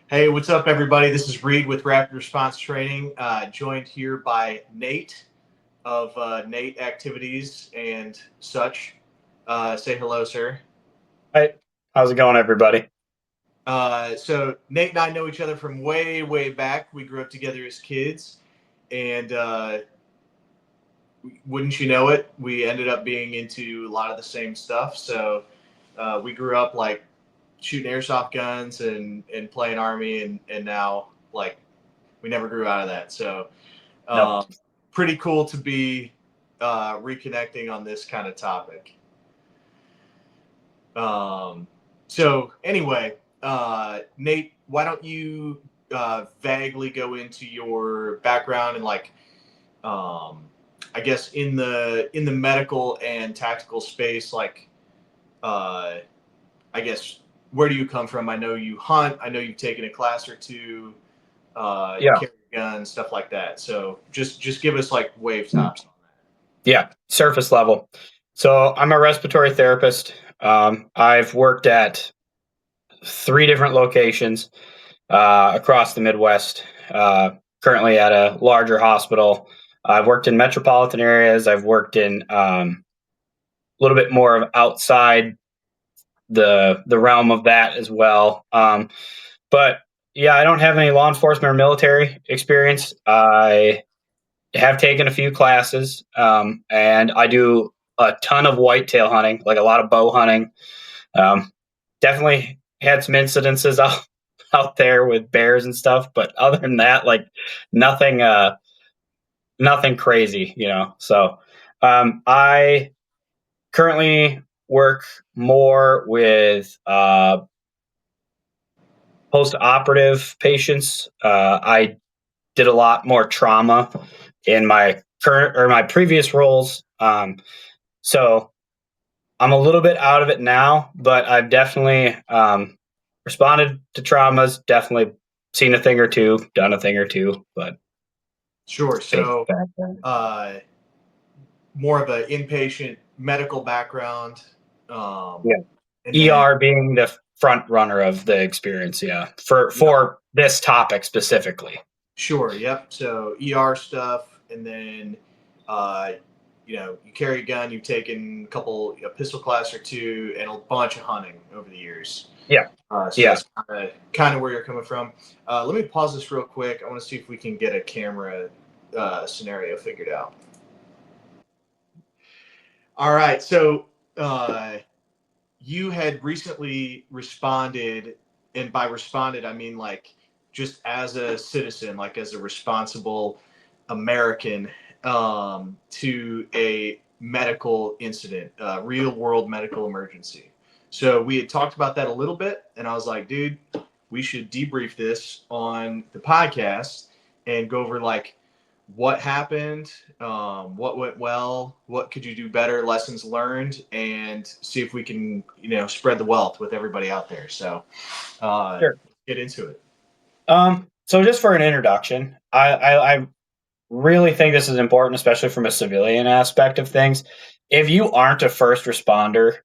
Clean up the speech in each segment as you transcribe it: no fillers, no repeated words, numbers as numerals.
Hey, what's up, everybody? This is Reed with Rapid Response Training, joined here by Nate of Nate Activities and such. Say hello, sir. Hey, how's it going, everybody? So Nate and I know each other from way, way back. We grew up together as kids, and wouldn't you know it, we ended up being into a lot of the same stuff. So we grew up like shooting airsoft guns and playing army, and now like we never grew out of that. So Nope. Um, pretty cool to be reconnecting on this kind of topic. Um, so anyway, Nate, why don't you vaguely go into your background and um, I guess in the medical and tactical space, uh, I guess where do you come from? I know you hunt. I know you've taken a class or two. You Yeah. carry a gun, stuff like that. So just give us like wave tops on Yeah. Surface level. So I'm a respiratory therapist. I've worked at three different locations across the Midwest. Currently at a larger hospital. I've worked in metropolitan areas. I've worked in a little bit more of outside the realm of that as well. But yeah, I don't have any law enforcement or military experience. I have taken a few classes, and I do a ton of whitetail hunting, like a lot of bow hunting. Um, Definitely had some incidences out there with bears and stuff, but other than that, like nothing, nothing crazy, you know. So I currently work more with post-operative patients. I did a lot more trauma in my current or my previous roles. So I'm a little bit out of it now, but I've definitely responded to traumas, definitely seen a thing or two, done a thing or two, but Sure. basic So, background. uh, more of an inpatient medical background, um, Yeah. and then ER being the front runner of the experience, yeah, for yep, this topic specifically. sure, yep. So ER stuff, and then uh, you carry a gun. You've taken a pistol class or two, and a bunch of hunting over the years. Yeah, So yeah, that's kind of where you're coming from. Let me pause this real quick. I want to see if we can get a camera scenario figured out. All right. So uh, you had recently responded, and by responded, I mean like just as a citizen, like as a responsible American, to a medical incident, real world medical emergency. So we had talked about that a little bit, and I was like, dude, we should debrief this on the podcast and go over like what happened, what went well, what could you do better, lessons learned, and see if we can, spread the wealth with everybody out there. So, sure. get into it. So just for an introduction, I really think this is important, especially from a civilian aspect of things. If you aren't a first responder,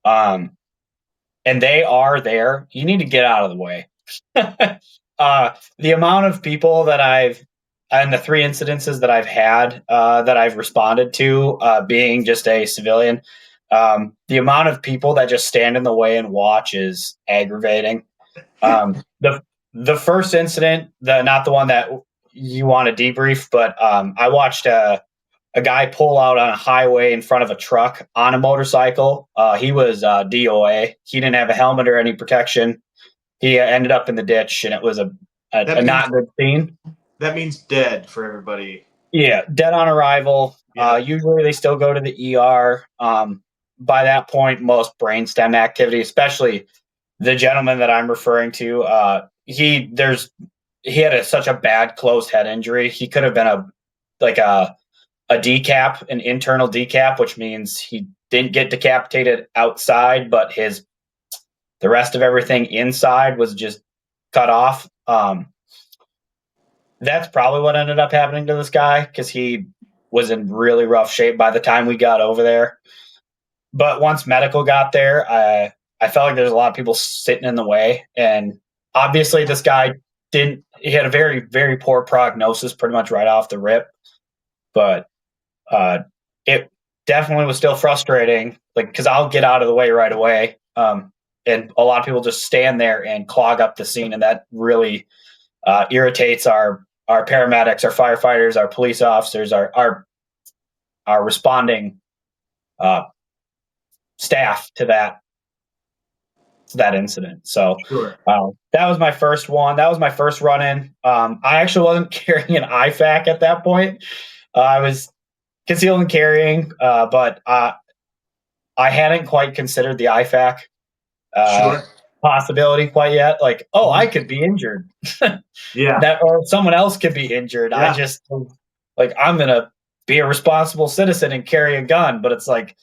um, and they are there, you need to get out of the way. The amount of people that and the three incidences that I've had that I've responded to, being just a civilian, the amount of people that just stand in the way and watch is aggravating. The first incident, not the one that you want to debrief, but I watched a guy pull out on a highway in front of a truck on a motorcycle. He was DOA. He didn't have a helmet or any protection. He ended up in the ditch, and it was That a means not good scene. that means dead for everybody. Yeah, dead on arrival. Yep. Usually they still go to the ER. By that point, most brainstem activity, especially the gentleman that I'm referring to, he had such a bad closed head injury. He could have been like a decap, an internal decap, which means he didn't get decapitated outside, but the rest of everything inside was just cut off. That's probably what ended up happening to this guy because he was in really rough shape by the time we got over there. But once medical got there, I felt like there's a lot of people sitting in the way, and Obviously, this guy didn't. He had a very, very poor prognosis, pretty much right off the rip. But it definitely was still frustrating, like because I'll get out of the way right away, and a lot of people just stand there and clog up the scene, and that really irritates our paramedics, our firefighters, our police officers, our responding uh, staff to that incident. So Sure. that was my first one. That was my first run in. I actually wasn't carrying an IFAC at that point. I was concealed and carrying, but I hadn't quite considered the IFAC Sure. possibility quite yet. Like, oh, I Mhm. could be injured. Yeah. That or someone else could be injured. I Yeah. just like I'm gonna be a responsible citizen and carry a gun, but it's like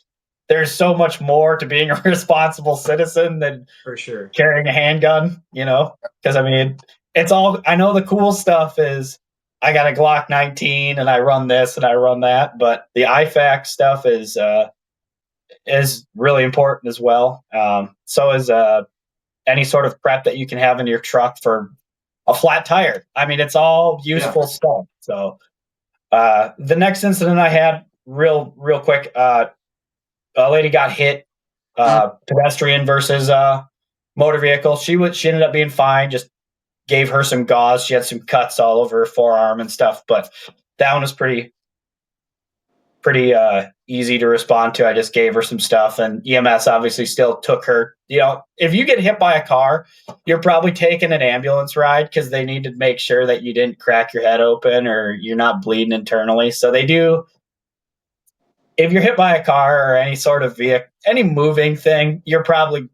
there's so much more to being a responsible citizen than For sure. carrying a handgun, you know? Because I mean, it's all I know the cool stuff is I got a Glock 19 and I run this and I run that, but the IFAC stuff is really important as well. So is any sort of prep that you can have in your truck for a flat tire. I mean, it's all Yeah. useful stuff. So the next incident I had, real quick, a lady got hit, pedestrian versus motor vehicle. She ended up being fine. Just gave her some gauze. She had some cuts all over her forearm and stuff, but that one was pretty easy to respond to. I just gave her some stuff, and EMS obviously still took her. You know, if you get hit by a car, you're probably taking an ambulance ride because they need to make sure that you didn't crack your head open or you're not bleeding internally. So they do. If you're hit by a car or any sort of vehicle, any moving thing, you're probably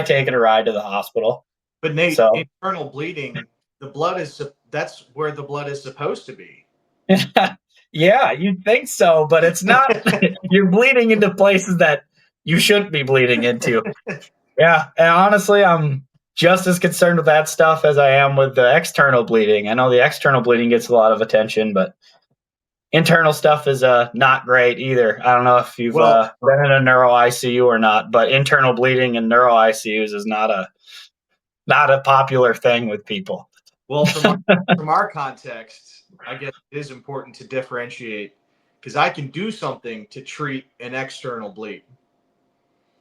taking a ride to the hospital. But Nate, So internal bleeding, that's where the blood is supposed to be. yeah, you'd think so, but it's not. You're bleeding into places that you shouldn't be bleeding into. Yeah, and honestly, I'm just as concerned with that stuff as I am with the external bleeding. I know the external bleeding gets a lot of attention, but internal stuff is not great either. I don't know if you've Well, been in a neuro ICU or not, but internal bleeding in neuro ICUs is not a popular thing with people. well, from our context, I guess it is important to differentiate because I can do something to treat an external bleed.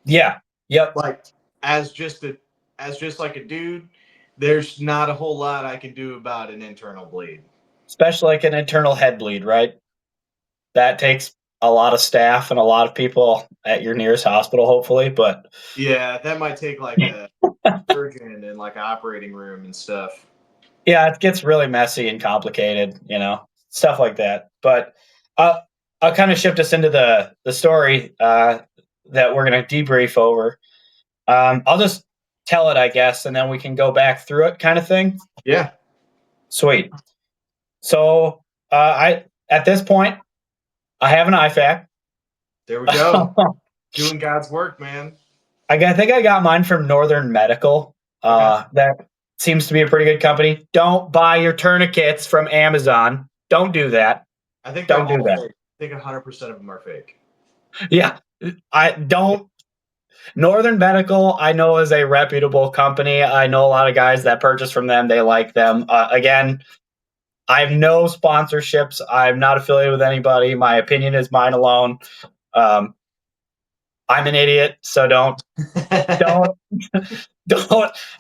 Yeah. Yep. Like as just a as just like a dude, there's not a whole lot I can do about an internal bleed. Especially like an internal head bleed, right? That takes a lot of staff and a lot of people at your nearest hospital, hopefully. But Yeah, that might take like a surgeon and like an operating room and stuff. yeah, it gets really messy and complicated, stuff like that. But uh, I'll kind of shift us into the story that we're going to debrief over. I'll just tell it, I guess, and then we can go back through it, kind of thing. Yeah, Sweet. So I at this point I have an IFAC. there we go. Doing God's work, man. I think I got mine from Northern Medical. Okay. That seems to be a pretty good company. Don't buy your tourniquets from Amazon. Don't do that. I think they're Don't do all that. fake. I think 100% of them are fake. Yeah, I don't. Northern Medical, I know, is a reputable company. I know a lot of guys that purchase from them. They like them. Again, I have no sponsorships. I'm not affiliated with anybody. My opinion is mine alone. Um, I'm an idiot, so don't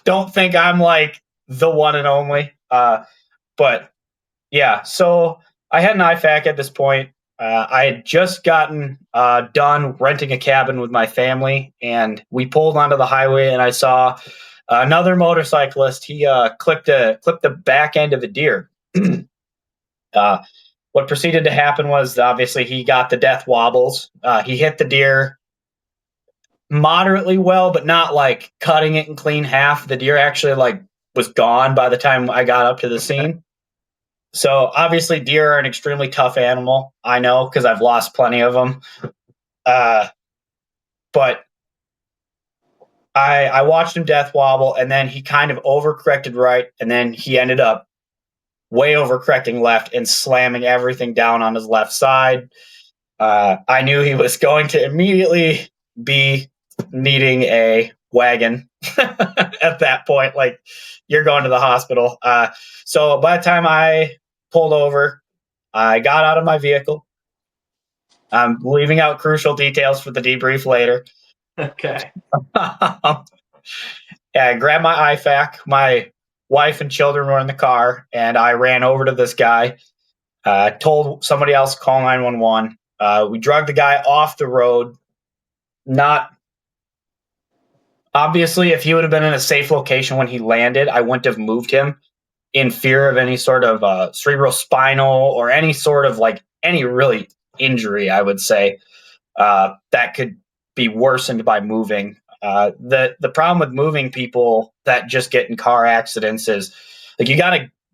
don't think I'm like the one and only. But yeah, so I had an IFAC at this point. I had just gotten done renting a cabin with my family, and we pulled onto the highway, and I saw another motorcyclist. He clipped the back end of a deer. What proceeded to happen was obviously he got the death wobbles. He hit the deer moderately well, but not like cutting it in clean half. The deer actually like was gone by the time I got up to the scene. So obviously, deer are an extremely tough animal. I know because I've lost plenty of them. But I watched him death wobble, and then he kind of overcorrected right, and then he ended up way overcorrecting left and slamming everything down on his left side. I knew he was going to immediately be needing a wagon at that point. Like, you're going to the hospital. So by the time I pulled over, I got out of my vehicle. I'm leaving out crucial details for the debrief later. Okay. I grabbed my IFAC. My wife and children were in the car, and I ran over to this guy. Told somebody else to call 911. We drug the guy off the road. Not obviously, if he would have been in a safe location when he landed, I wouldn't have moved him in fear of any sort of cerebral spinal or any sort of like any really injury. I would say that could be worsened by moving. The problem with moving people that just get in car accidents is like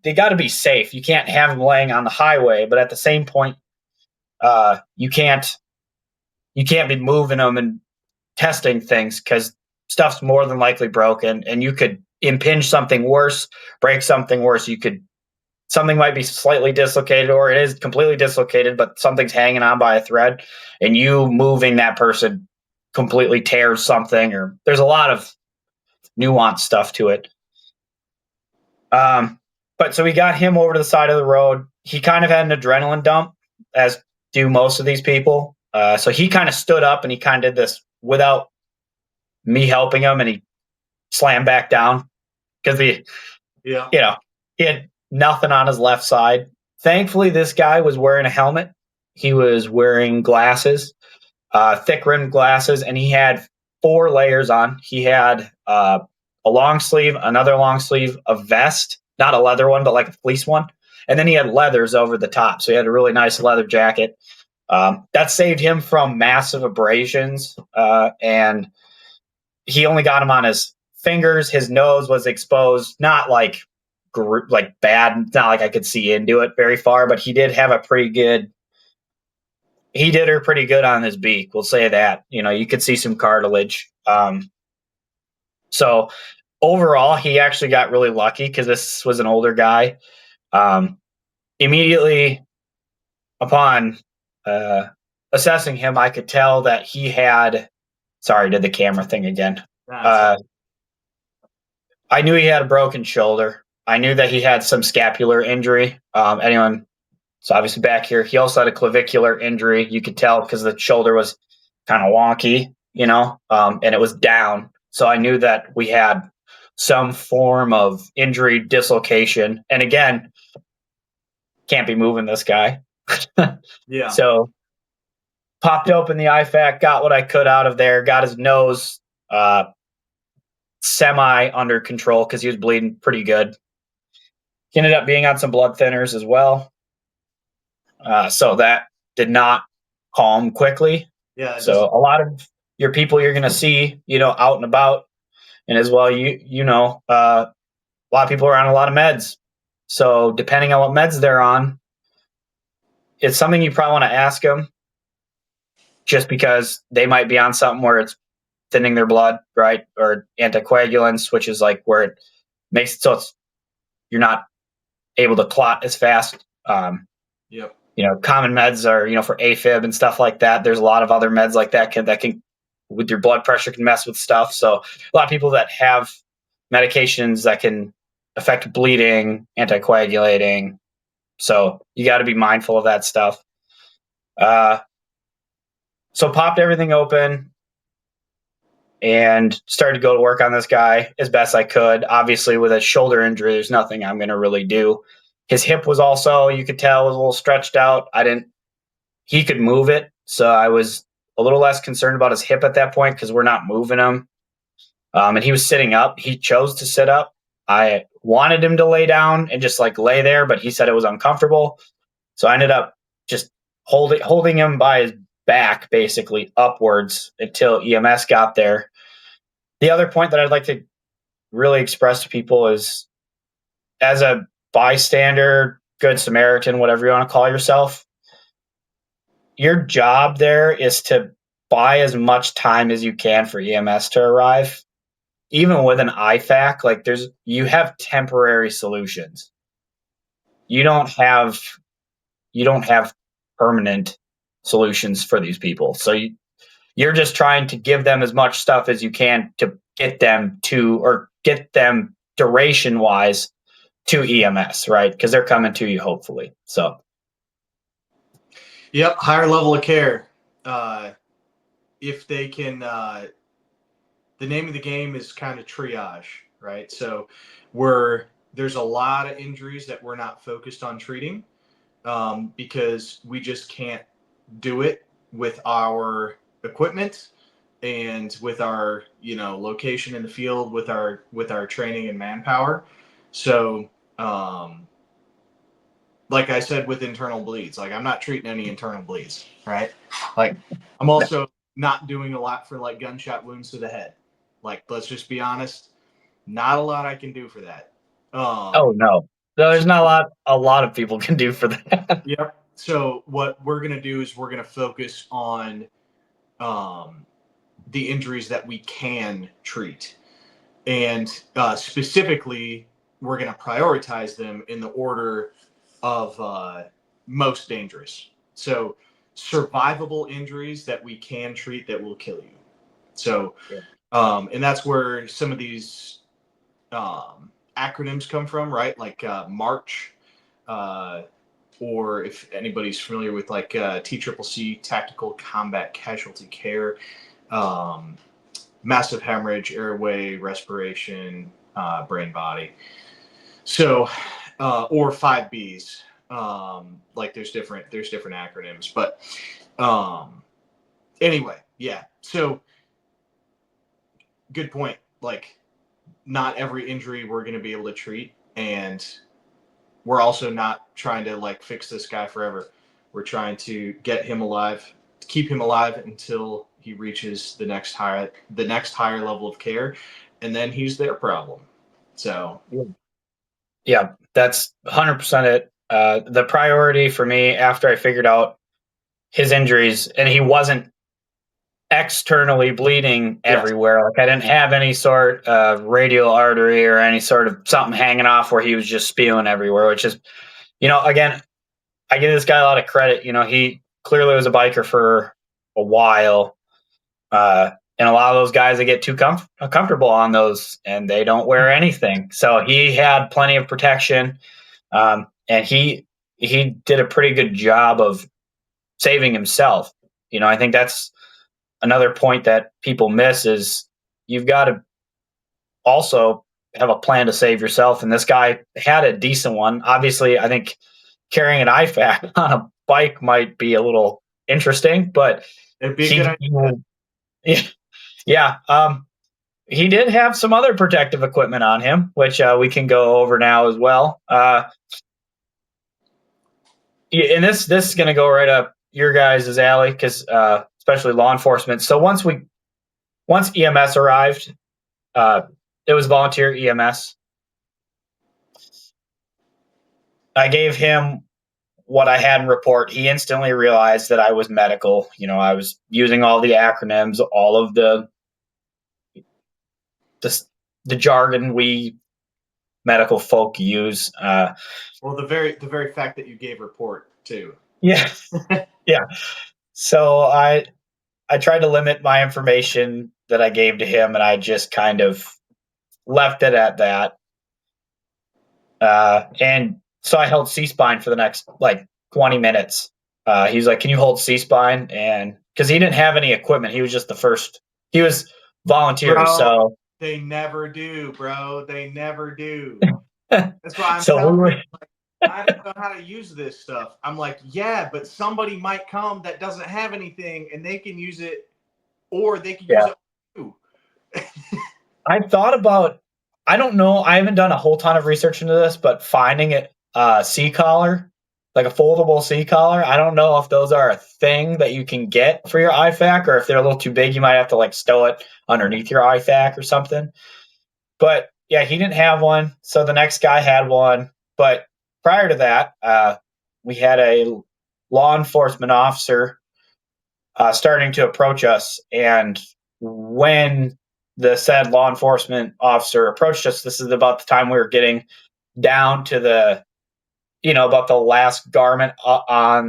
they gotta be safe. You can't have them laying on the highway, but at the same point, you can't be moving them and testing things because stuff's more than likely broken, and you could impinge something worse, break something worse. Something might be slightly dislocated, or it is completely dislocated, but something's hanging on by a thread, and you moving that person completely tears something, or there's a lot of nuanced stuff to it. But so we got him over to the side of the road. He kind of had an adrenaline dump, as do most of these people. So he kind of stood up and he kind of did this without me helping him, and he slammed back down because he had nothing on his left side. Thankfully, this guy was wearing a helmet. He was wearing glasses, thick rimmed glasses, and he had 4 layers on. He had a long sleeve, another long sleeve, a vest, not a leather one, but like a fleece one. And then he had leathers over the top. So he had a really nice leather jacket. That saved him from massive abrasions. And he only got him on his fingers. His nose was exposed, not like bad. Not like I could see into it very far, but he did have a pretty good. He did her pretty good on his beak. We'll say that. You could see some cartilage. So overall, he actually got really lucky because this was an older guy. Immediately upon assessing him, I could tell that he had. Sorry, did the camera thing again. I knew he had a broken shoulder. I knew that he had some scapular injury. So obviously back here, he also had a clavicular injury. You could tell because the shoulder was kind of wonky, and it was down. So I knew that we had some form of injury dislocation. And again, can't be moving this guy. Yeah. So popped open the IFAC, got what I could out of there, got his nose semi under control because he was bleeding pretty good. He ended up being on some blood thinners as well. So that did not calm quickly. Yeah. So a lot of your people you're going to see, out and about, and as well, a lot of people are on a lot of meds. So depending on what meds they're on, it's something you probably want to ask them, just because they might be on something where it's thinning their blood, right? Or anticoagulants, which is like where it makes it so you're not able to clot as fast. Yep. Common meds are, for AFib and stuff like that. There's a lot of other meds like that can with your blood pressure can mess with stuff. So a lot of people that have medications that can affect bleeding, anticoagulating. So you got to be mindful of that stuff. So popped everything open and started to go to work on this guy as best I could. Obviously, with a shoulder injury, there's nothing I'm going to really do. His hip was also, you could tell, was a little stretched out. He could move it. So I was a little less concerned about his hip at that point because we're not moving him. And he was sitting up. He chose to sit up. I wanted him to lay down and just like lay there, but he said it was uncomfortable. So I ended up just holding him by his back, basically upwards until EMS got there. The other point that I'd like to really express to people is, as a bystander, good Samaritan, whatever you want to call yourself, your job there is to buy as much time as you can for EMS to arrive. Even with an IFAC, you have temporary solutions. You don't have permanent solutions for these people. So You're just trying to give them as much stuff as you can to get them duration wise to EMS, right? Because they're coming to you hopefully. So Yep, higher level of care. If they can, the name of the game is kind of triage, right? So there's a lot of injuries that we're not focused on treating because we just can't do it with our equipment and with our location in the field with our training and manpower. So like I said with internal bleeds, like I'm not treating any internal bleeds, right? Like I'm also not doing a lot for like gunshot wounds to the head. Like let's just be honest, not a lot I can do for that. oh no. There's not a lot of people can do for that. Yep. So what we're gonna do is we're gonna focus on the injuries that we can treat, and specifically, we're gonna prioritize them in the order of most dangerous. So survivable injuries that we can treat that will kill you. So, Yeah. And that's where some of these acronyms come from, right? Like March, or if anybody's familiar with like TCCC, Tactical Combat Casualty Care, massive hemorrhage, airway, respiration, brain body. So, or 5Bs. Like there's different acronyms, but anyway, yeah. So good point. Like not every injury we're going to be able to treat, and we're also not trying to like fix this guy forever. We're trying to get him alive, keep him alive until he reaches the next higher level of care, and then he's their problem. So yeah, that's 100% it. The priority for me after I figured out his injuries, and he wasn't externally bleeding yes, everywhere. Like I didn't have any sort of radial artery or any sort of something hanging off where he was just spewing everywhere, which is, again, I give this guy a lot of credit. He clearly was a biker for a while. And a lot of those guys, they get too comfortable on those and they don't wear anything. So he had plenty of protection. And he did a pretty good job of saving himself. I think that's another point that people miss is you've got to also have a plan to save yourself. And this guy had a decent one. Obviously, I think carrying an IFAK on a bike might be a little interesting, but it'd be a good idea. Yeah. He did have some other protective equipment on him, which we can go over now as well. And this is going to go right up your guys' alley because especially law enforcement. So once EMS arrived, it was volunteer EMS. I gave him what I had in report. He instantly realized that I was medical. I was using all the acronyms, all of the jargon we medical folk use. Well, the very fact that you gave report too. Yeah, yeah. So I tried to limit my information that I gave to him, and I just kind of left it at that. And so I held C-spine for the next like 20 minutes. He's like, "Can you hold C-spine?" And because he didn't have any equipment, he was just the first. He was volunteer, Bro, so they never do, bro. They never do. That's why I'm so telling you, like, I don't know how to use this stuff. I'm like, yeah, but somebody might come that doesn't have anything, and they can use it, or they can use it too. I thought about. I don't know. I haven't done a whole ton of research into this, but finding a C-collar, like a foldable C-collar, I don't know if those are a thing that you can get for your IFAK, or if they're a little too big, you might have to like stow it underneath your IFAK or something. But yeah, he didn't have one, so the next guy had one. But prior to that, we had a law enforcement officer starting to approach us, and when the said law enforcement officer approached us, this is about the time we were getting down to the, about the last garment on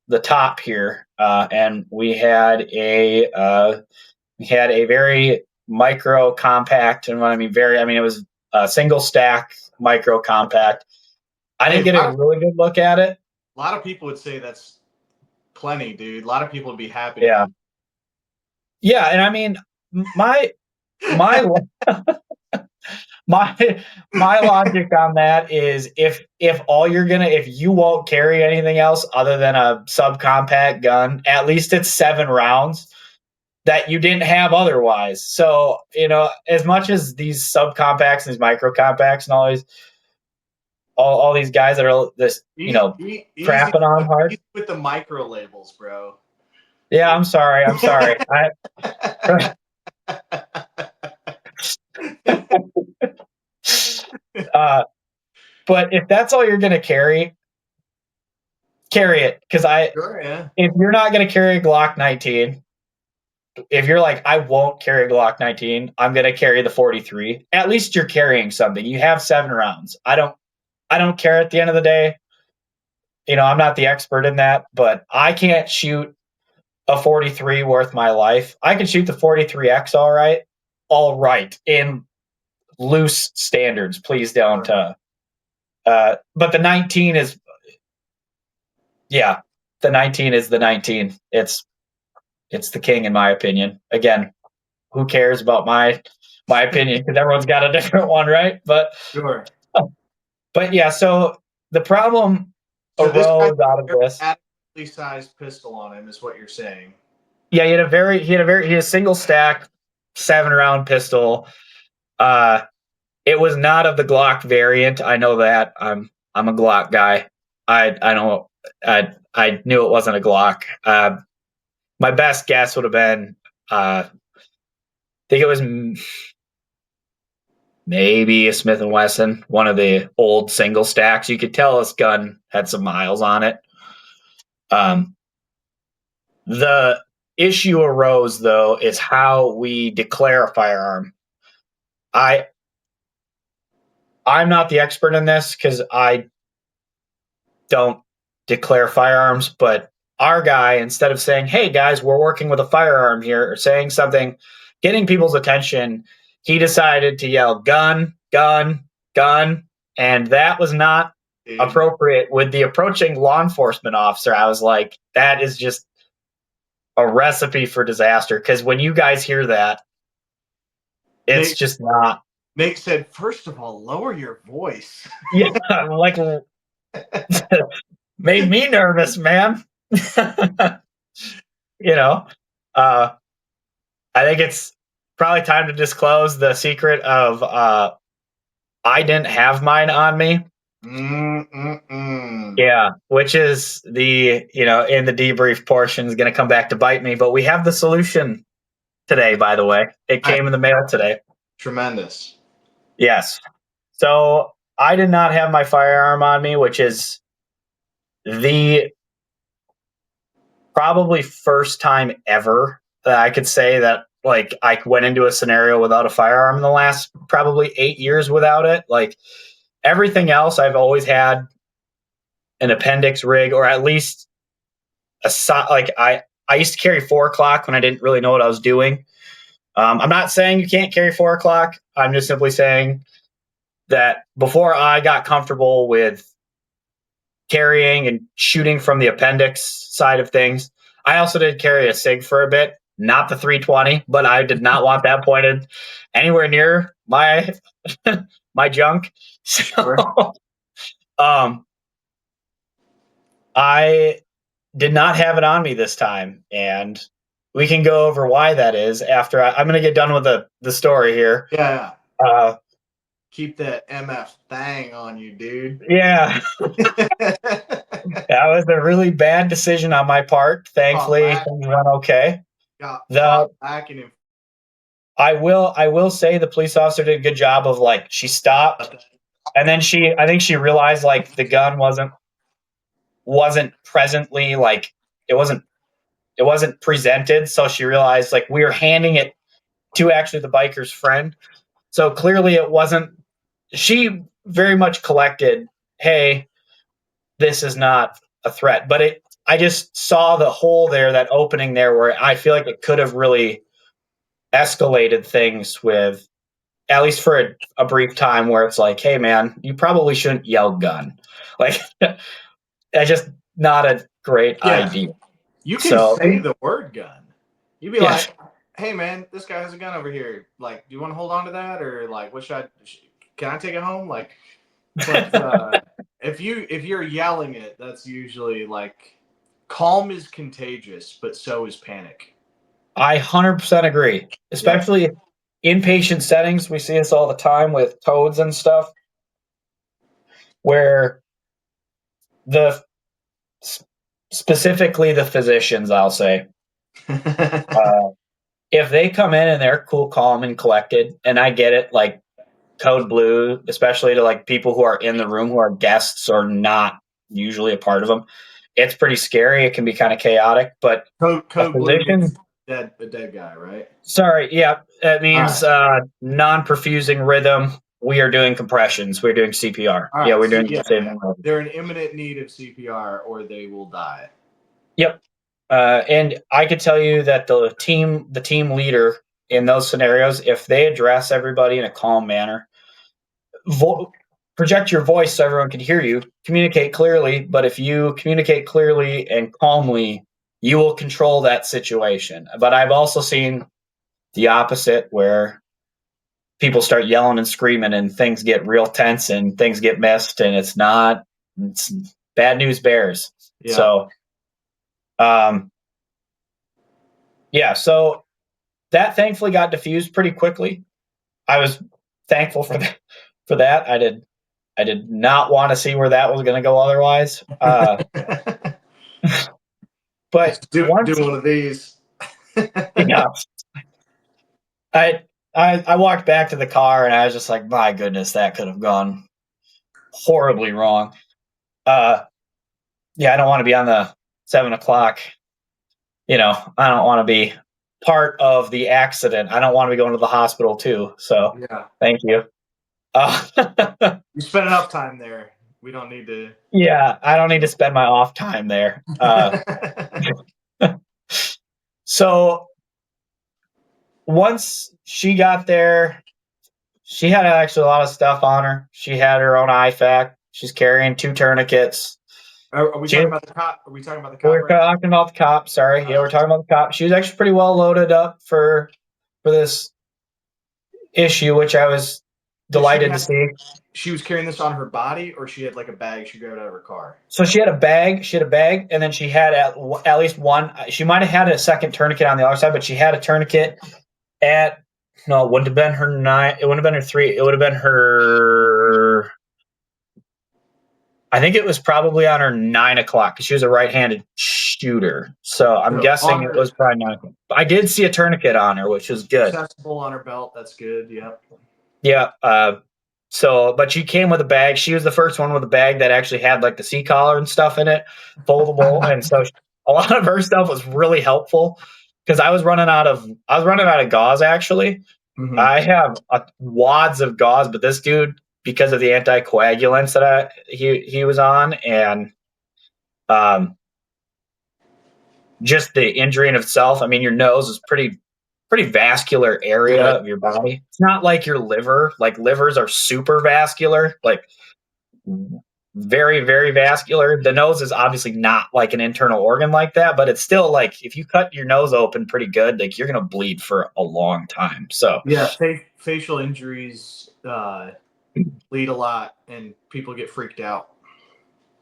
the top here, and we had a very micro compact, and when I mean very, I mean it was a single stack micro compact. I didn't get a really good look at it. A lot of people would say that's plenty, dude. A lot of people would be happy. Yeah. Yeah, and I mean my my my logic on that is if you won't carry anything else other than a subcompact gun, at least it's 7 rounds that you didn't have otherwise. So, as much as these subcompacts and these micro compacts and all these guys that are this, crapping on hard with the micro labels, bro. Yeah, I'm sorry. But if that's all you're going to carry it. Because sure, yeah. If you're not going to carry a Glock 19, if you're like, I won't carry a Glock 19, I'm going to carry the 43. At least you're carrying something. You have 7 rounds. I don't care at the end of the day. I'm not the expert in that, but I can't shoot a 43 worth my life. I can shoot the 43X all right, in loose standards. Please don't. But the 19 is, the 19 is the 19. It's the king, in my opinion. Again, who cares about my opinion? Because everyone's got a different one, right? But sure. But yeah, so the problem arose out of this. Adequately sized pistol on him is what you're saying. Yeah, he had a single stack 7-round pistol. It was not of the Glock variant. I know that. I'm a Glock guy. I knew it wasn't a Glock. My best guess would have been, I think it was maybe a Smith & Wesson, one of the old single stacks. You could tell this gun had some miles on it. The issue arose, though, is how we declare a firearm. I'm not the expert in this because I don't declare firearms, but our guy, instead of saying, hey guys, we're working with a firearm here, or saying something, getting people's attention, he decided to yell gun, gun, gun. And that was not appropriate with the approaching law enforcement officer. I was like, that is just a recipe for disaster. Because when you guys hear that, it's just not. Nate said, first of all, lower your voice. Yeah, like, made me nervous, man. I think it's probably time to disclose the secret of I didn't have mine on me. Yeah, which is in the debrief portion is going to come back to bite me. But we have the solution today, by the way. It came in the mail today. Tremendous. Yes. So I did not have my firearm on me, which is the probably first time ever that I could say that I went into a scenario without a firearm in the last probably 8 years without it. Like everything else, I've always had an appendix rig, or at least I used to carry 4 o'clock when I didn't really know what I was doing. I'm not saying you can't carry 4 o'clock. I'm just simply saying that before I got comfortable with carrying and shooting from the appendix side of things, I also did carry a SIG for a bit, not the 320, but I did not want that pointed anywhere near my my junk. So, I did not have it on me this time, and we can go over why that is after I'm going to get done with the story here. Yeah. Keep that MF thang on you, dude. Yeah. That was a really bad decision on my part. Thankfully, it went okay. I will say the police officer did a good job of she stopped, and then I think she realized the gun wasn't presently it wasn't presented, so she realized we were handing it to actually the biker's friend. So clearly it wasn't. She very much collected, hey, this is not a threat, but I just saw the hole there, that opening there, where I feel like it could have really escalated things with, at least for a brief time, where it's like, hey man, you probably shouldn't yell gun. Like, that's just not a great Yeah. idea. You can So say the word gun. You'd be yes, like, "Hey man, this guy has a gun over here. Like, do you want to hold on to that, or like, what should I? Can I take it home?" Like, but if you're yelling it, that's usually like, calm is contagious, but so is panic. I 100% agree. Yep. Especially inpatient settings, we see this all the time with codes and stuff, where the specifically the physicians, I'll say, uh, if they come in and they're cool, calm, and collected, and I get it, like code blue, especially to like people who are in the room who are guests or not usually a part of them, it's pretty scary. It can be kind of chaotic, but a Code blue means physician, a dead guy, right? sorry, yeah, that All means right. non-perfusing rhythm. We are doing compressions. We're doing CPR. All Yeah, right. we're So doing yeah, saving lives. they're in imminent need of CPR or they will die. Yep. And I could tell you that the team leader in those scenarios, if they address everybody in a calm manner, vo- project your voice so everyone can hear you, communicate clearly. But if you communicate clearly and calmly, you will control that situation. But I've also seen the opposite, where people start yelling and screaming and things get real tense and things get missed, and it's bad news bears. Yeah. So um yeah, so that thankfully got diffused pretty quickly. I was thankful for that. For that, I did not want to see where that was going to go otherwise. But Do once, one of these. yeah, I, I walked back to the car and I was just like, my goodness, that could have gone horribly wrong. Uh, yeah, I don't want to be on the 7 o'clock. I don't want to be part of the accident. I don't want to be going to the hospital too. So, Yeah. thank you. Uh, You spent enough time there. We don't need to. yeah, I don't need to spend my off time there. So once she got there, she had actually a lot of stuff on her. She had her own IFAC. She's carrying 2 tourniquets. Are we She, talking about the cop? Are we talking about the cop we're right talking about the cop. Sorry, yeah, now? we're talking about the cop. She was actually pretty well loaded up for this issue, which I was Does she delighted to have? see. She was carrying this on her body, or she had like a bag she grabbed out of her car. So she had a bag. She had a bag, and then she had at least one. She might have had a second tourniquet on the other side, but she had a tourniquet at. No, it wouldn't have been her 9. It wouldn't have been her 3. It would have been her. I think it was probably on her 9 o'clock because she was a right-handed shooter. So I'm So guessing on it her, was probably 9 o'clock. I did see a tourniquet on her, which was good. accessible on her belt. That's good. Yep. Yeah. But she came with a bag. She was the first one with a bag that actually had like the seat collar and stuff in it, foldable, and so a lot of her stuff was really helpful because I was running out of gauze actually. Hmm. I have wads of gauze, but this dude, because of the anticoagulants that he was on, and um, just the injury in itself. I mean, your nose is pretty vascular area Yeah. of your body. It's not like your liver. Like livers are super vascular, like very very vascular. The nose is obviously not like an internal organ like that, but it's still like if you cut your nose open pretty good, like you're gonna bleed for a long time. So Yeah. Facial injuries bleed a lot, and people get freaked out.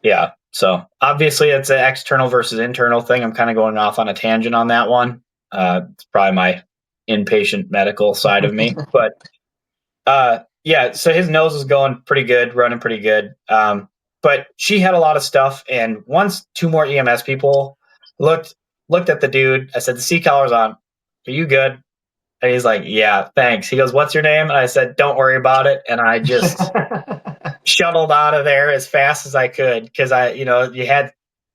yeah. So obviously it's an external versus internal thing. I'm kind of going off on a tangent on that one. It's probably my inpatient medical side of me, but yeah. So his nose was going pretty good, running pretty good. But she had a lot of stuff, and once 2 more EMS people looked at the dude, I said, "The sea collar's on. Are you good?" And he's like, "Yeah, thanks." He goes, "What's your name?" And I said, "Don't worry about it." And I just shuttled out of there as fast as I could because you had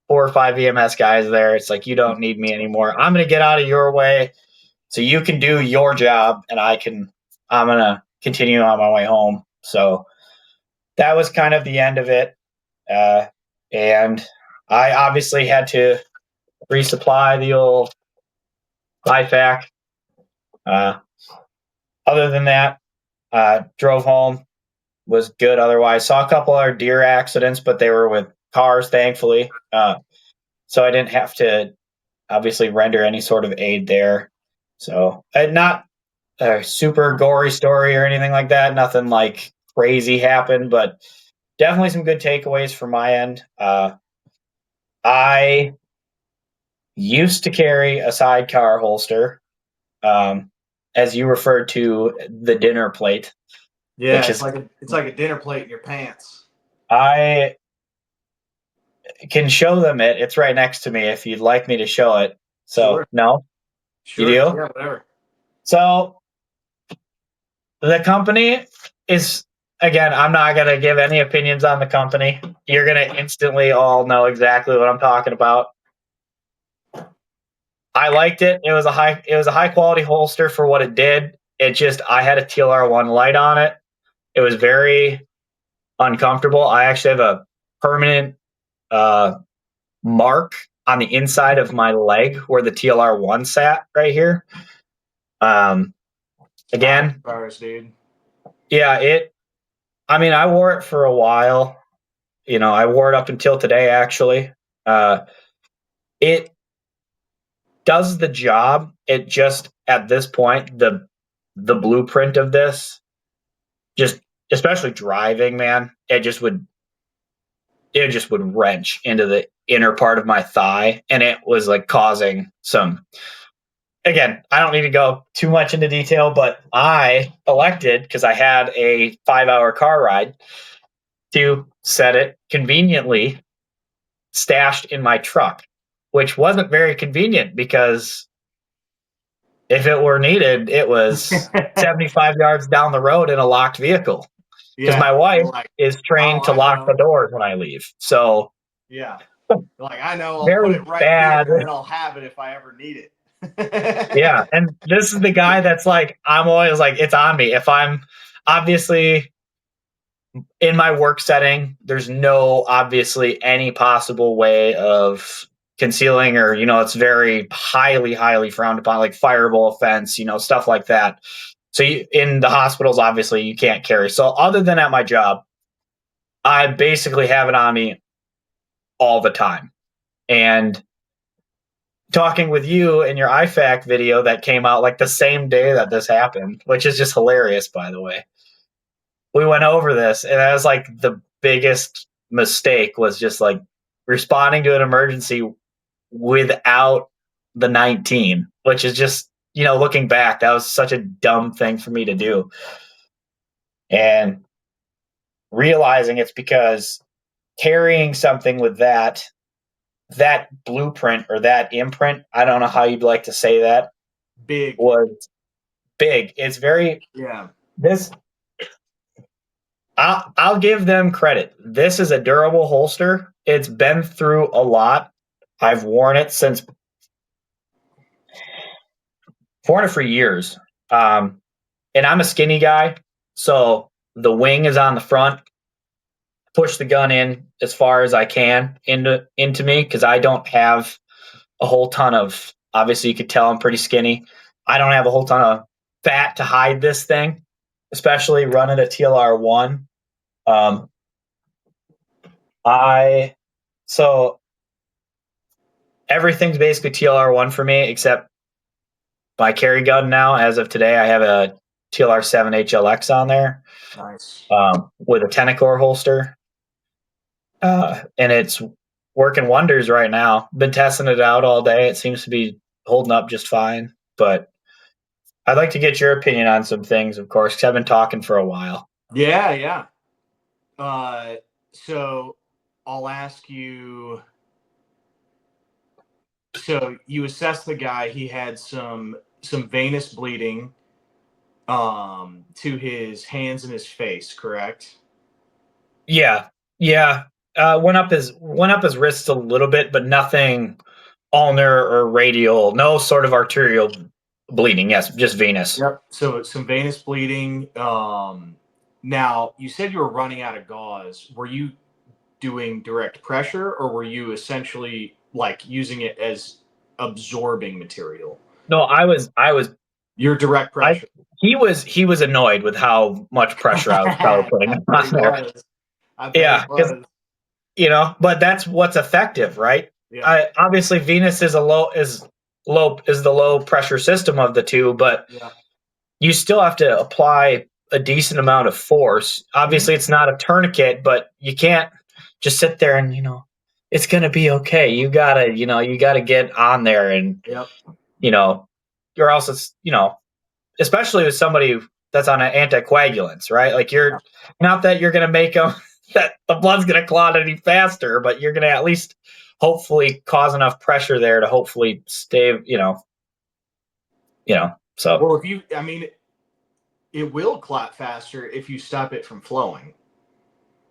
4 or 5 EMS guys there. It's like, you don't need me anymore. I'm going to get out of your way so you can do your job, and I'm going to continue on my way home. So that was kind of the end of it. And I obviously had to resupply the old IFAC. Other than that, drove home, was good otherwise. Saw a couple other deer accidents, but they were with cars, thankfully. So I didn't have to obviously render any sort of aid there. So not a super gory story or anything like that. Nothing like crazy happened, but definitely some good takeaways from my end. I used to carry a sidecar holster, as you referred to the dinner plate, Yeah, which is it's like a dinner plate in your pants. I can show them it. It's right next to me if you'd like me to show it. So Sure. no, you Sure. do? Yeah, whatever. So the company is, again, I'm not going to give any opinions on the company. You're going to instantly all know exactly what I'm talking about. I liked it. It was a high quality holster for what it did. I had a TLR1 light on it. It was very uncomfortable. I actually have a permanent mark on the inside of my leg where the TLR1 sat right here. Again, Virus, dude. yeah, I wore it for a while. I wore it up until today, actually. It does the job. It just, at this point, the blueprint of this, just especially driving, man, it just would wrench into the inner part of my thigh, and it was like causing some. Again, I don't need to go too much into detail, but I elected, because I had a 5-hour car ride, to set it conveniently stashed in my truck, which wasn't very convenient because if it were needed, it was 75 yards down the road in a locked vehicle. Because Yeah. my wife Like, is oh, trained to I lock the know. doors when I leave. So Yeah. Like, I know I'll put very it right bad. here and I'll have it if I ever need it. Yeah. And this is the guy that's like, I'm always like, it's on me. If I'm obviously in my work setting, there's no obviously any possible way of concealing, or it's very highly, highly frowned upon, like fireable offense, stuff like that. So in the hospitals, obviously you can't carry. So other than at my job, I basically have it on me all the time. And talking with you in your IFAC video that came out like the same day that this happened, which is just hilarious, by the way. We went over this, and that was like the biggest mistake, was just like responding to an emergency without the 19, which is just, looking back, that was such a dumb thing for me to do. And realizing it's because carrying something with that blueprint or that imprint, I don't know how you'd like to say that, Big. was big. It's very, Yeah. this, I'll give them credit. This is a durable holster. It's been through a lot. I've worn it for years. And I'm a skinny guy, so the wing is on the front. Push the gun in as far as I can into me, because I don't have a whole ton of. Obviously, you could tell I'm pretty skinny. I don't have a whole ton of fat to hide this thing, especially running a TLR1. Um, I so everything's basically TLR1 for me, except my carry gun now. As of today, I have a TLR7 HLX on there, Nice. with a Tenacore holster. And it's working wonders right now. Been testing it out all day. It seems to be holding up just fine. But I'd like to get your opinion on some things, of course, because I've been talking for a while. Yeah, yeah. So I'll ask you. So you assessed the guy. He had some venous bleeding to his hands and his face, correct? Yeah, yeah. Went up his wrists a little bit, but nothing ulnar or radial. No sort of arterial bleeding. Yes, just venous. Yep. So some venous bleeding. Now you said you were running out of gauze. Were you doing direct pressure, or were you essentially like using it as absorbing material? No, I was Your direct I pressure. he was annoyed with how much pressure I was probably putting I bet on he there. was. I bet he Yeah, because was. but that's what's effective, right? Yeah. I obviously Venus is is the low pressure system of the two, but Yeah. you still have to apply a decent amount of force. Mhm. Obviously, it's not a tourniquet, but you can't just sit there and it's gonna be okay. You gotta get on there and Yep. you know, or else it's especially with somebody that's on an anticoagulants, right? Like you're not that you're going to make them that the blood's going to clot any faster, but you're going to at least hopefully cause enough pressure there to hopefully stay, So Well, I mean, it will clot faster if you stop it from flowing.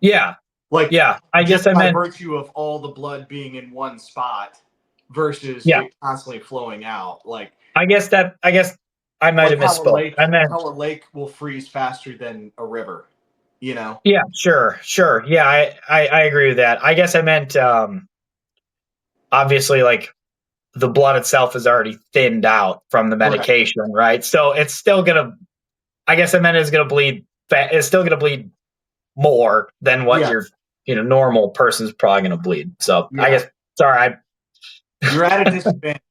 yeah, Like yeah. I just guess I by meant virtue of all the blood being in one spot versus yeah. it constantly flowing out. I guess I might Like have misspoke. I meant how a lake will freeze faster than a river, you know? yeah, sure, sure. Yeah, I agree with that. I guess I meant obviously like the blood itself is already thinned out from the Correct. medication, right? So it's still gonna. I guess I meant it's gonna bleed. It's still gonna bleed more than what Yeah. your normal person's probably gonna bleed. So I Yeah. guess sorry. You're at a disadvantage.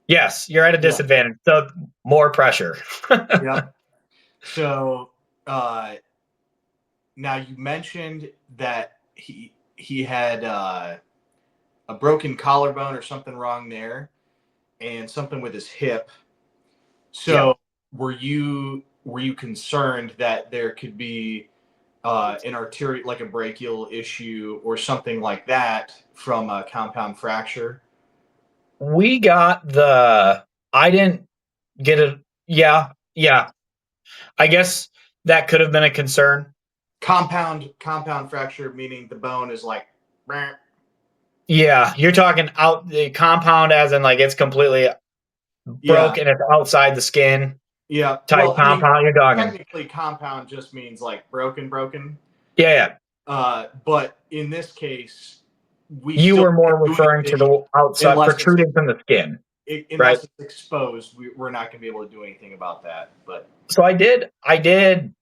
Yes, you're at a Yeah. disadvantage. So more pressure. Yep. So uh now you mentioned that he had a broken collarbone or something wrong there and something with his hip. Yeah. So were you concerned that there could be an arterial, like a brachial issue or something like that from a compound fracture? We got the. I didn't get it. Yeah, yeah. I guess that could have been a concern. Compound fracture meaning the bone is like, Yeah, you're talking out the compound as in like it's completely yeah, broke and it's outside the skin yeah. type Well, I mean, compound. You're talking. technically, compound just means like broken. Yeah, yeah. But in this case, we You still were more can't do referring to anything the outside unless it's protruding from the skin, right? unless it's exposed. We're not going to be able to do anything about that. But So I did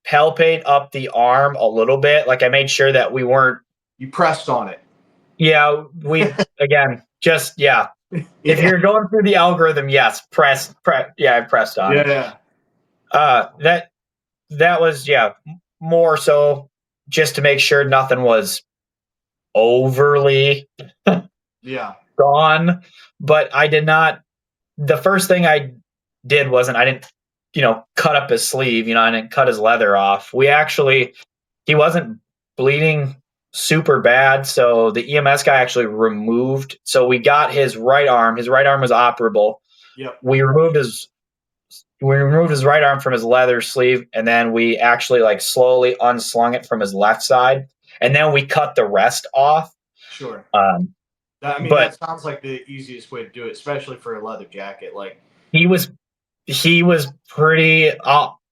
palpate up the arm a little bit. Like I made sure that we weren't. you pressed on it. Yeah, we again just yeah. If Yeah, you're going through the algorithm, yes, press. Yeah, I pressed on it. yeah, That was more so just to make sure nothing was overly yeah. gone. But I did not. The first thing I did wasn't I didn't cut up his sleeve. I didn't cut his leather off. He wasn't bleeding super bad, so the EMS guy actually removed. So we got his right arm. His right arm was operable. Yep. We removed his right arm from his leather sleeve, and then we actually like slowly unslung it from his left side, and then we cut the rest off. Sure. Um, I mean, but that sounds like the easiest way to do it, especially for a leather jacket. Like, he was pretty.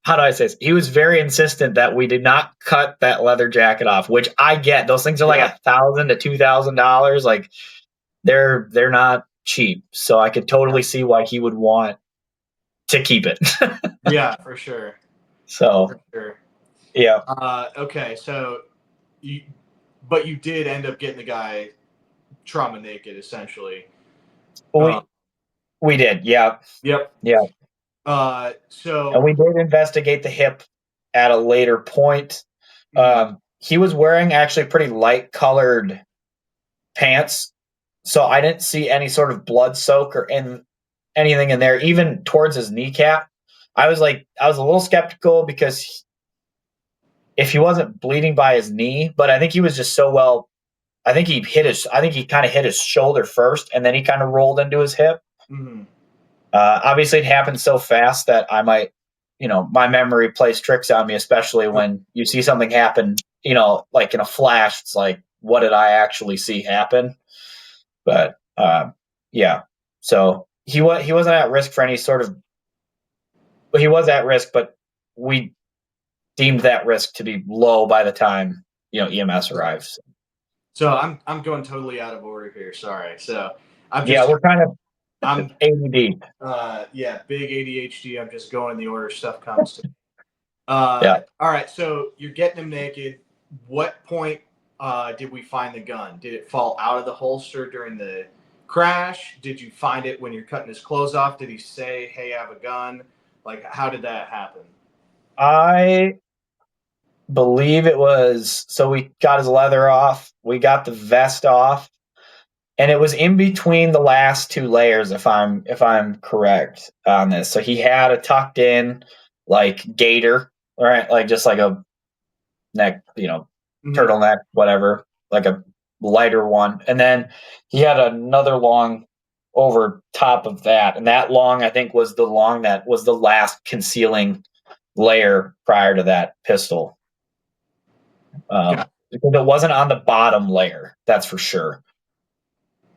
How do I say this? He was very insistent that we did not cut that leather jacket off, which I get. Those things are like yeah, $1,000 to $2,000. Like they're not cheap, so I could totally see why he would want to keep it. yeah, for sure, So for sure. yeah, Okay, so you, but you did end up getting the guy trauma naked, essentially. Uh, we we did. Yeah, yep. yeah. And So, we did investigate the hip at a later point. mm, He was wearing actually pretty light colored pants, so I didn't see any sort of blood soak or anything in there, even towards his kneecap. I was a little skeptical because if he wasn't bleeding by his knee, but I think he was just so well. I think he kind of hit his shoulder first, and then he kind of rolled into his hip. mm, Obviously, it happened so fast that I might, my memory plays tricks on me, especially when you see something happen, like in a flash. It's like, what did I actually see happen? But yeah, so he wasn't at risk for any sort of. He was at risk, but we deemed that risk to be low by the time EMS arrives. So I'm going totally out of order here. Sorry. So I'm Yeah, just we're kind of I'm ADD. yeah, big ADHD. I'm just going in the order stuff comes to. Yeah. All right. So you're getting him naked. What point did we find the gun? Did it fall out of the holster during the crash? Did you find it when you're cutting his clothes off? Did he say, "Hey, I have a gun"? Like, how did that happen? I believe it was so we got his leather off, we got the vest off, and it was in between the last two layers if I'm correct on this. So he had a tucked in like gaiter, right? Like just like a neck, Mhm. turtleneck, whatever, like a lighter one. And then he had another long over top of that. And that long, I think, was the long that was the last concealing layer prior to that pistol. Got Because it wasn't on the bottom layer, that's for sure.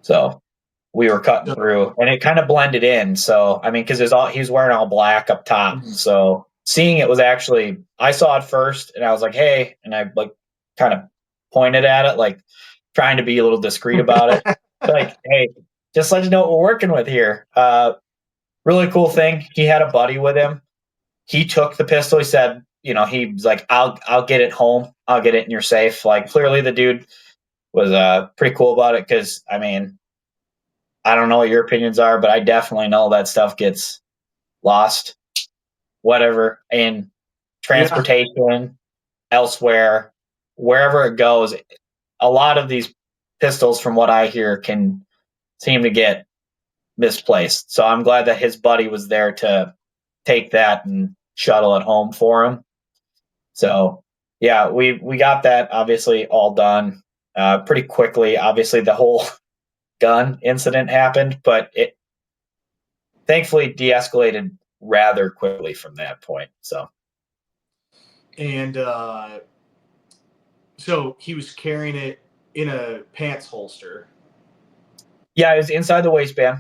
So we were cutting so, through, and it kind of blended in. So I mean, because he was wearing all black up top, mhm. so seeing it was actually I saw it first, and I was like, "Hey," and I like kind of pointed at it, like trying to be a little discreet about it, like, "Hey, just let you know what we're working with here." Really cool thing. He had a buddy with him. He took the pistol. He said, he was like, "I'll get it home. I'll get it in your safe." Like clearly, the dude was pretty cool about it because I mean I don't know what your opinions are, but I definitely know that stuff gets lost, whatever, in Yeah. transportation, elsewhere, wherever it goes. A lot of these pistols, from what I hear, can seem to get misplaced. So I'm glad that his buddy was there to take that and shuttle it home for him. So yeah, we got that obviously all done pretty quickly. Obviously, the whole gun incident happened, but it thankfully de-escalated rather quickly from that point. So And so he was carrying it in a pants holster. yeah, it was inside the waistband.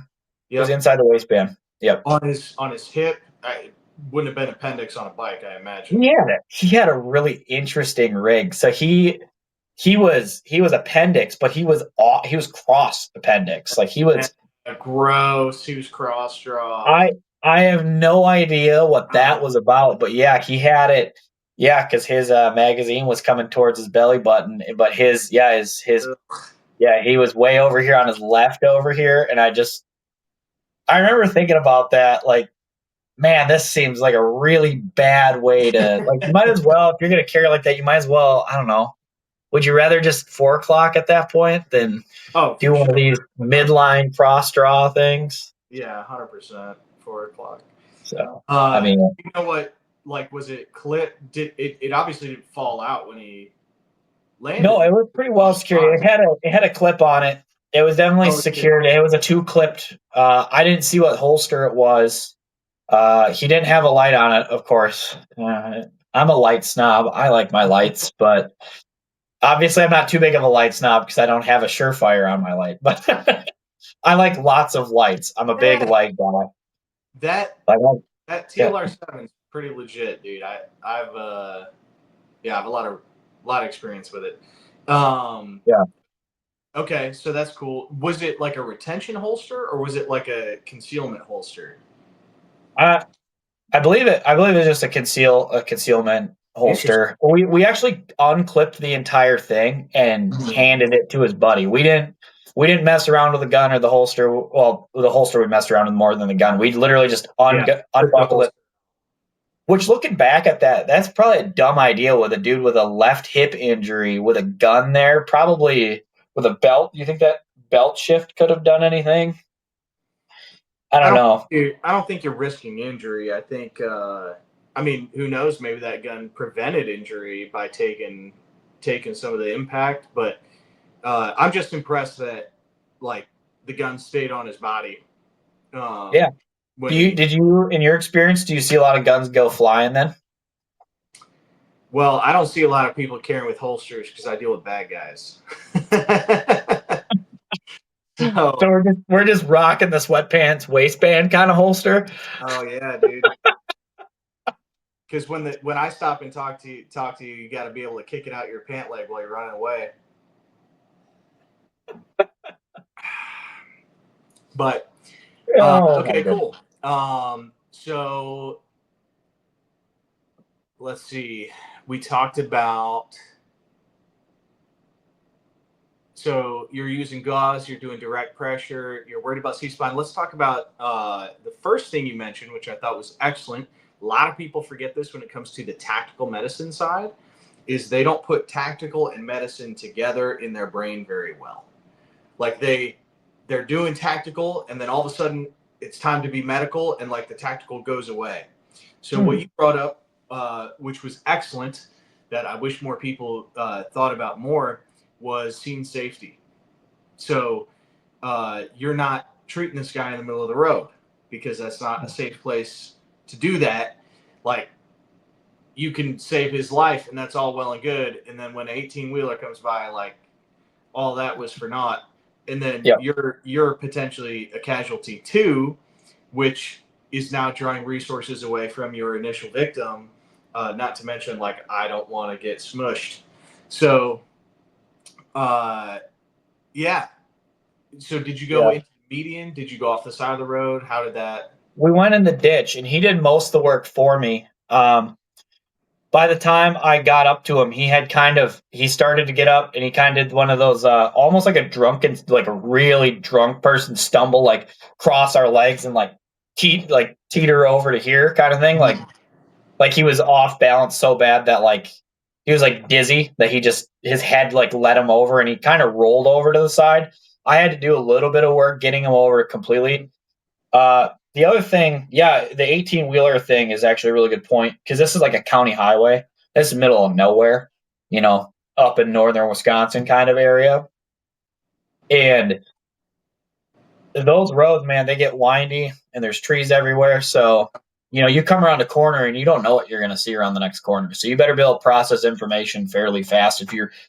It was Yep. inside the waistband. Yep. On his hip. I wouldn't have been appendix on a bike, I imagine. He had a really interesting rig. So he was appendix, but he was cross appendix. Like he And was gross. He was cross-draw. I I have no idea what that Uh, was about, but yeah, he had it. Yeah, because his magazine was coming towards his belly button, but his yeah, he was way over here on his left over here, and I remember thinking about that, like, man, this seems like a really bad way to like. You might as well, if you're gonna carry like that, you might as well. I don't know. Would you rather just 4 o'clock at that point than oh, do for one of sure. these midline cross draw things? Yeah, 100%. 4 o'clock. So, I mean, You know what? Like, was it clip? Did it? It obviously didn't fall out when he no, landed. it was pretty On well the secured. spot. It had a clip on it. It was definitely Oh, it did. secured. It was a two clipped. I didn't see what holster it was. He didn't have a light on it, of course. I'm a light snob. I like my lights, but obviously I'm not too big of a light snob because I don't have a Surefire on my light. But I like lots of lights. I'm a big Yeah, light guy. that I like, that yeah, TLR 7 is pretty legit, dude. I've yeah, I have a lot of experience with it. Um, yeah. okay, so that's cool. Was it like a retention holster or was it like a concealment holster? I I believe it. I believe it's just a concealment Interesting. holster. We actually unclipped the entire thing and handed it to his buddy. We didn't mess around with the gun or the holster. Well, the holster we messed around with more than the gun. We literally just Yeah, took the unbuckled it. holster. Which, looking back at that, that's probably a dumb idea with a dude with a left hip injury with a gun there, probably with a belt. You think that belt shift could have done anything? I I don't don't. know. I don't think you're risking injury. I think. I mean, who knows? Maybe that gun prevented injury by taking some of the impact. But I'm just impressed that like the gun stayed on his body Yeah. when he. Did you, in your experience, do you see a lot of guns go flying then? Well, I don't see a lot of people carrying with holsters because I deal with bad guys. So So, we're just rocking the sweatpants waistband kind of holster. oh yeah, dude. Because when I stop and talk to you, you got to be able to kick it out your pant leg while you're running away. But Oh my okay, goodness. cool. So let's see. We talked about. So you're using gauze, you're doing direct pressure, you're worried about C-spine. Let's talk about the first thing you mentioned, which I thought was excellent. A lot of people forget this when it comes to the tactical medicine side, is they don't put tactical and medicine together in their brain very well. Like they're doing tactical, and then all of a sudden it's time to be medical, and like the tactical goes away. So what you brought up, which was excellent, that I wish more people thought about more, was scene safety. So you're not treating this guy in the middle of the road because that's not a safe place to do that. Like you can save his life, and that's all well and good. And then when an 18 wheeler comes by, like all that was for naught. And then Yeah. you're potentially a casualty too, which is now drawing resources away from your initial victim. Not to mention, like I don't want to get smushed. So, uh, yeah. So did you go Yeah. into the median? Did you go off the side of the road? How did that? We went in the ditch and he did most of the work for me. By the time I got up to him, he started to get up and he kind of did one of those almost like a drunken, like a really drunk person stumble, like cross our legs and like teeter over to here kind of thing. Like he was off balance so bad that like he was like dizzy that his head like let him over and he kind of rolled over to the side. I had to do a little bit of work getting him over completely. The other thing, yeah, the 18 wheeler thing is actually a really good point because this is like a county highway. This is middle of nowhere, up in northern Wisconsin kind of area. And those roads, man, they get windy and there's trees everywhere. So, you come around a corner and you don't know what you're going to see around the next corner. So you better be able to process information fairly fast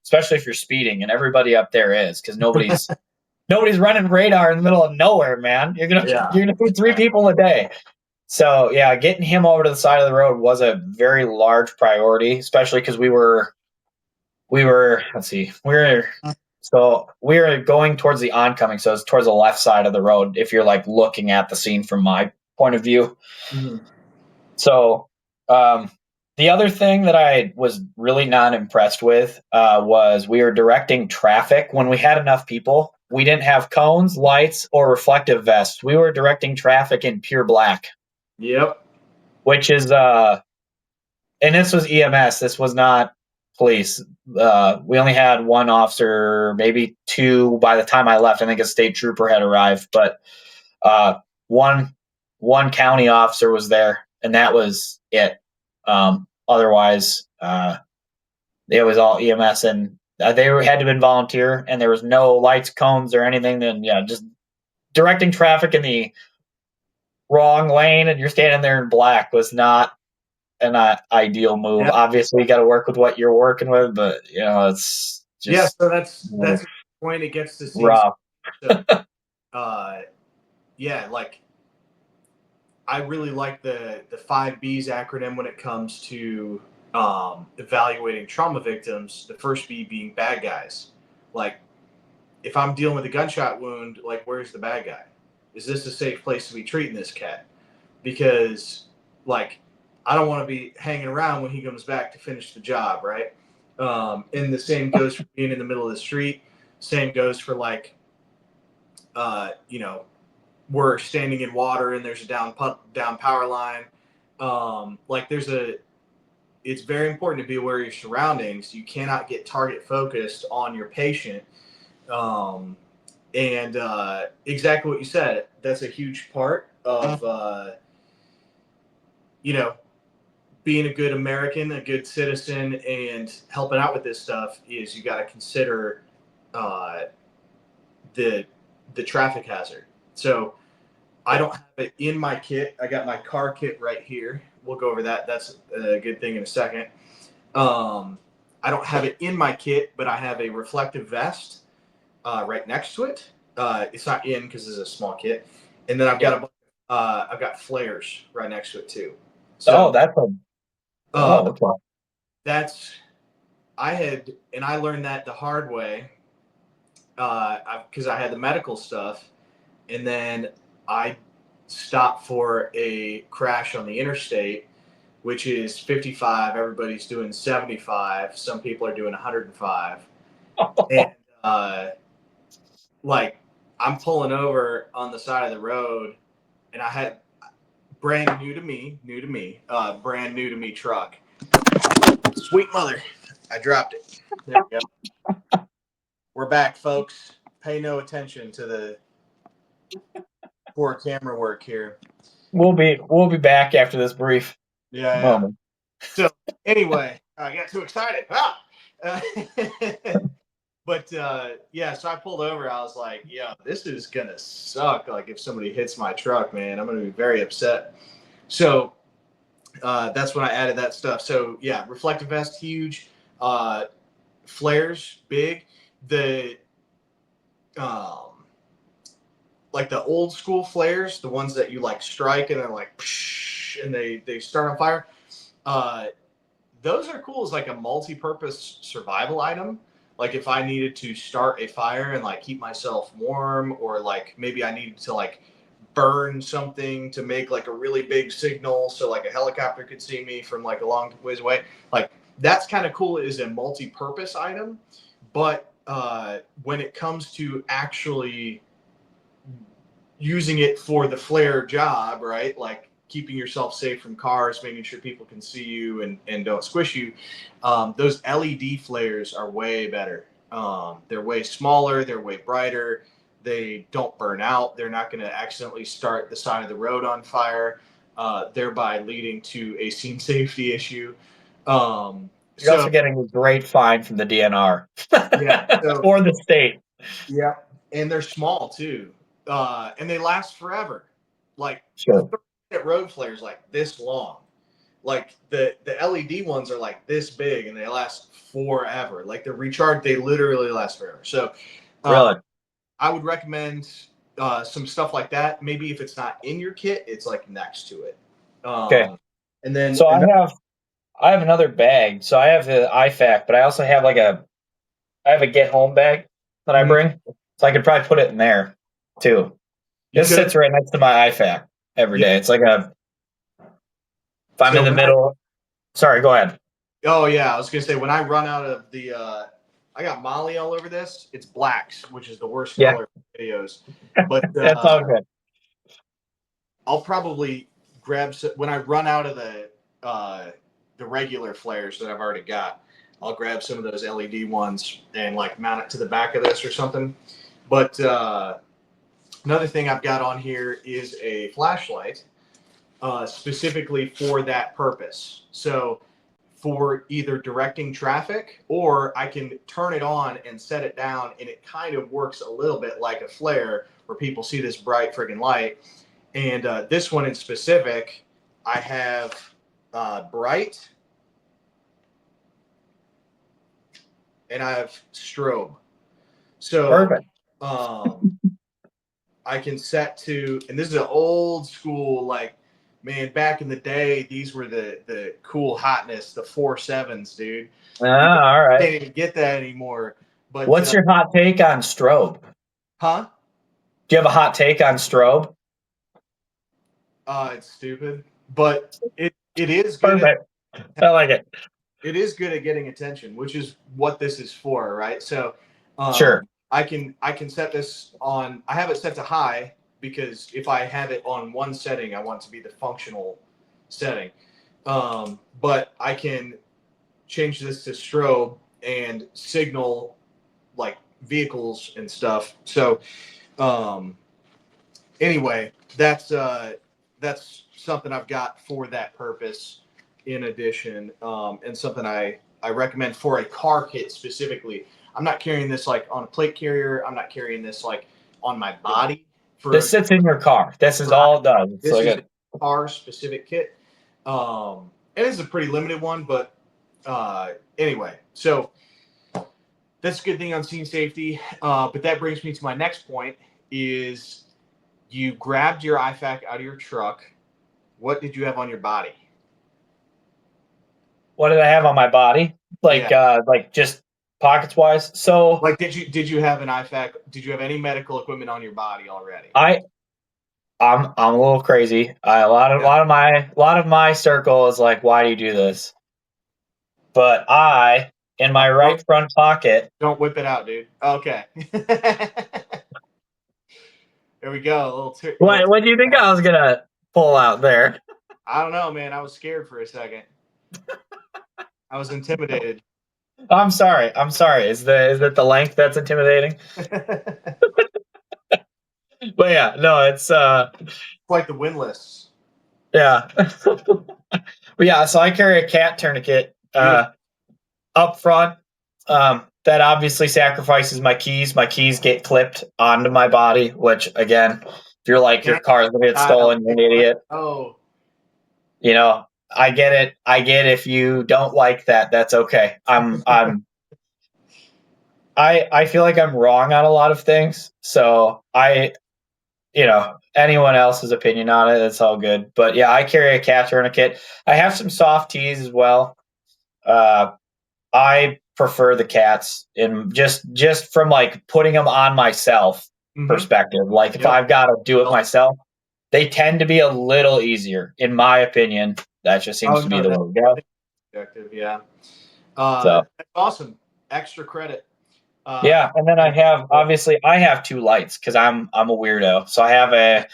especially if you're speeding, and everybody up there is because nobody's running radar in the middle of nowhere, man. You're gonna Yeah. you're gonna feed three people a day. So yeah, getting him over to the side of the road was a very large priority, especially because we were let's see, we were going towards the oncoming, so it's towards the left side of the road if you're like looking at the scene from my point of view. Mm-hmm. So the other thing that I was really not impressed with was we were directing traffic when we had enough people. We didn't have cones, lights, or reflective vests. We were directing traffic in pure black, Yep. which is and this was EMS. This was not police. We only had one officer, maybe two by the time I left. I think a state trooper had arrived, but uh, one county officer was there, and that was it. Otherwise, it was all EMS, and they had to have been volunteer, and there was no lights, cones, or anything. Then yeah, just directing traffic in the wrong lane, and you're standing there in black was not an ideal move. Yeah. Obviously, you got to work with what you're working with, but it's Yeah. just So that's a point. It gets to scene. rough. So, uh, yeah, like I really like the 5Bs acronym when it comes to evaluating trauma victims. The first B being bad guys. Like if I'm dealing with a gunshot wound, like where's the bad guy? Is this a safe place to be treating this cat? Because like I don't want to be hanging around when he comes back to finish the job, right? And the same goes for being in the middle of the street. Same goes for like, you know, we're standing in water and there's a down power line. Like it's very important to be aware of your surroundings. You cannot get target focused on your patient. Um, and exactly what you said, that's a huge part of, you know, being a good American, a good citizen, and helping out with this stuff is you got to consider uh, the the traffic hazard. So I don't have it in my kit. I got my car kit right here. We'll go over that. That's a good thing in a second. I don't have it in my kit, but I have a reflective vest right next to it. It's not in because it's a small kit, and then I've got flares right next to it too. Oh, So um, okay. that's and I learned that the hard way because I had the medical stuff. and then I stopped for a crash on the interstate, which is 55. Everybody's doing 75. Some people are doing 105. And like I'm pulling over on the side of the road, and I had brand new to me, brand new to me truck. Sweet mother, I dropped it. There we go. We're back, folks. Pay no attention to the poor camera work here. We'll be back after this brief moment. So anyway, I got too excited. Uh, but so I pulled over. I was like, yeah, this is gonna suck. Like if somebody hits my truck, man, I'm gonna be very upset. So that's when I added that stuff. So yeah, reflective vest, huge. Flares, big. The like the old school flares, the ones that you like strike and they're like, and they start on fire. Those are cool as like a multi-purpose survival item. Like if I needed to start a fire and like keep myself warm, or like maybe I needed to like burn something to make like a really big signal so like a helicopter could see me from like a long ways away. Like that's kind of cool as a multi-purpose item. But when it comes to actually using it for the flare job, right? Like keeping yourself safe from cars, making sure people can see you and don't squish you. Those LED flares are way better. They're way smaller, they're way brighter, they don't burn out, they're not going to accidentally start the side of the road on fire, thereby leading to a scene safety issue. You're also getting a great fine from the DNR. Yeah, or the state. Yeah, and they're small too, and they last forever. Like sure. Road flares like this long. Like the LED ones are like this big and they last forever. Like they're recharged, they literally last forever. So really, I would recommend some stuff like that. Maybe if it's not in your kit, it's like next to it. Okay. And then so I have another bag. So I have the IFAK, but I also have I have a get home bag that I bring. So I could probably put it in there too. This sits right next to my IFAK every day. It's like if I'm in the middle. Sorry, go ahead. Oh yeah, I was gonna say when I run out of the I got Molly all over this. It's blacks, which is the worst color for videos. But that's all good. I'll probably grab when I run out of the regular flares that I've already got. I'll grab some of those LED ones and like mount it to the back of this or something. But another thing I've got on here is a flashlight, specifically for that purpose. So for either directing traffic, or I can turn it on and set it down, and it kind of works a little bit like a flare where people see this bright friggin' light. And this one in specific, I have bright, and I have strobe. So perfect. I can set to, and this is an old school, like, man, back in the day, these were the cool hotness, the 4.7s, dude. All right. Can't even get that anymore. But what's your hot take on strobe? Huh? Do you have a hot take on strobe? It's stupid, but it is good. Perfect. I like it. It is good at getting attention, which is what this is for, right? So, sure. I can set this on. I have it set to high because if I have it on one setting, I want it to be the functional setting. But I can change this to strobe and signal like vehicles and stuff. So, anyway, that's something I've got for that purpose. In addition, and something I recommend for a car kit specifically. I'm not carrying this like on a plate carrier. I'm not carrying this like on my body. This sits in your car. This is all it does. This is a car specific kit. And it's a pretty limited one, but anyway, so that's a good thing on scene safety. But that brings me to my next point is you grabbed your IFAK out of your truck. What did you have on your body? What did I have on my body? Like just pockets wise. So Like, did you have an IFAC? Did you have any medical equipment on your body already? I'm a little crazy. A lot of my circle is like, why do you do this? But in my right front pocket. Don't whip it out, dude. Okay. There we go. What do you think I was gonna pull out there? I don't know, man. I was scared for a second. I was intimidated. I'm sorry. Is it the length that's intimidating? But yeah, no, it's Quite the windlass. yeah. But yeah, so I carry a cat tourniquet up front. That obviously sacrifices my keys. My keys get clipped onto my body, which again, if you're like your car's gonna get stolen, you're an idiot. Oh. You know, I get it. I get if you don't like that, that's okay. I feel like I'm wrong on a lot of things. So anyone else's opinion on it, it's all good. But yeah, I carry a cat tourniquet. I have some soft tees as well. I prefer the cats in just from like putting them on myself perspective. Like if I've got to do it myself, they tend to be a little easier, in my opinion. That just seems to be the way to go. Objective, yeah. So that's awesome. Extra credit. Yeah, and then I have two lights because I'm a weirdo. So I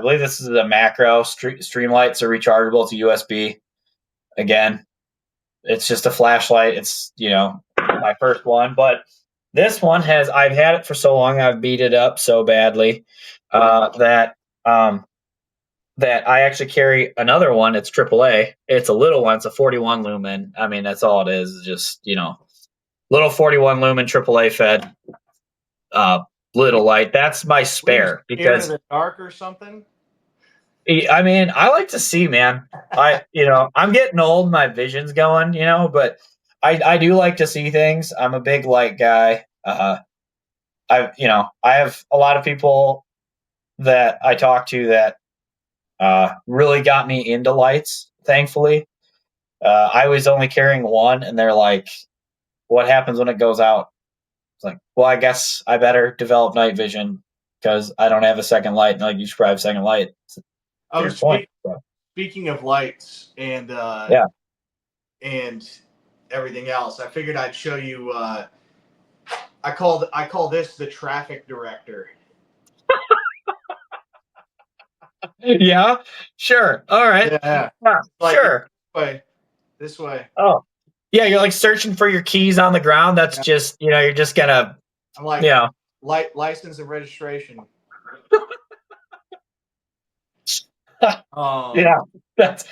believe this is a macro stream light, so rechargeable to USB. Again, it's just a flashlight. It's my first one, but this one I've had it for so long, I've beat it up so badly that I actually carry another one. It's AAA. It's a little one. It's a 41 lumen. I mean, that's all it is. Just little 41 lumen AAA fed little light. That's my spare because in the dark or something. I mean, I like to see, man. I'm getting old, my vision's going, but I do like to see things. I'm a big light guy. I have a lot of people that I talk to that really got me into lights, thankfully. I was only carrying one, and they're like, what happens when it goes out? It's like, well, I guess I better develop night vision because I don't have a second light. And like, you should probably have a second light. Speaking of lights and and everything else, I figured I'd show you. I call this the traffic director. Yeah, sure. All right. Yeah, sure. This way. Oh, yeah. You're like searching for your keys on the ground. That's just you're just gonna. I'm like license and registration. Yeah, that's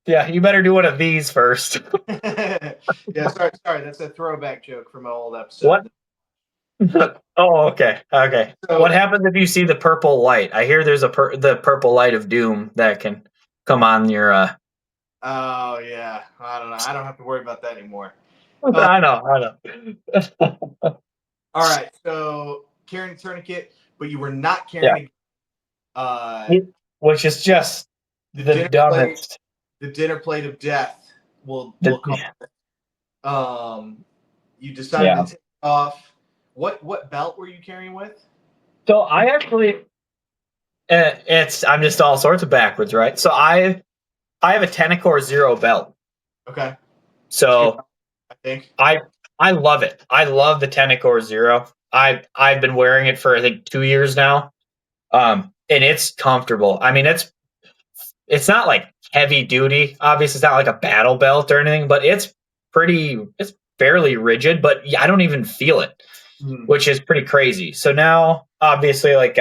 yeah. You better do one of these first. Yeah, sorry. That's a throwback joke from an old episode. What? Oh, okay. So, what happens if you see the purple light? I hear there's the purple light of doom that can come on your. Oh yeah, I don't know. I don't have to worry about that anymore. I know. All right, so carrying a tourniquet, but you were not carrying. Which is just the dumbest. The dinner plate of death will come. You decided to take off. What belt were you carrying with? So I actually, I'm just all sorts of backwards, right? So I have a Tenacor Zero belt. Okay. So I think I love it. I love the Tenacor Zero. I've been wearing it for I think 2 years now. And it's comfortable. I mean, it's not like heavy duty. Obviously, it's not like a battle belt or anything, but it's fairly rigid, but I don't even feel it, which is pretty crazy. So now, obviously, like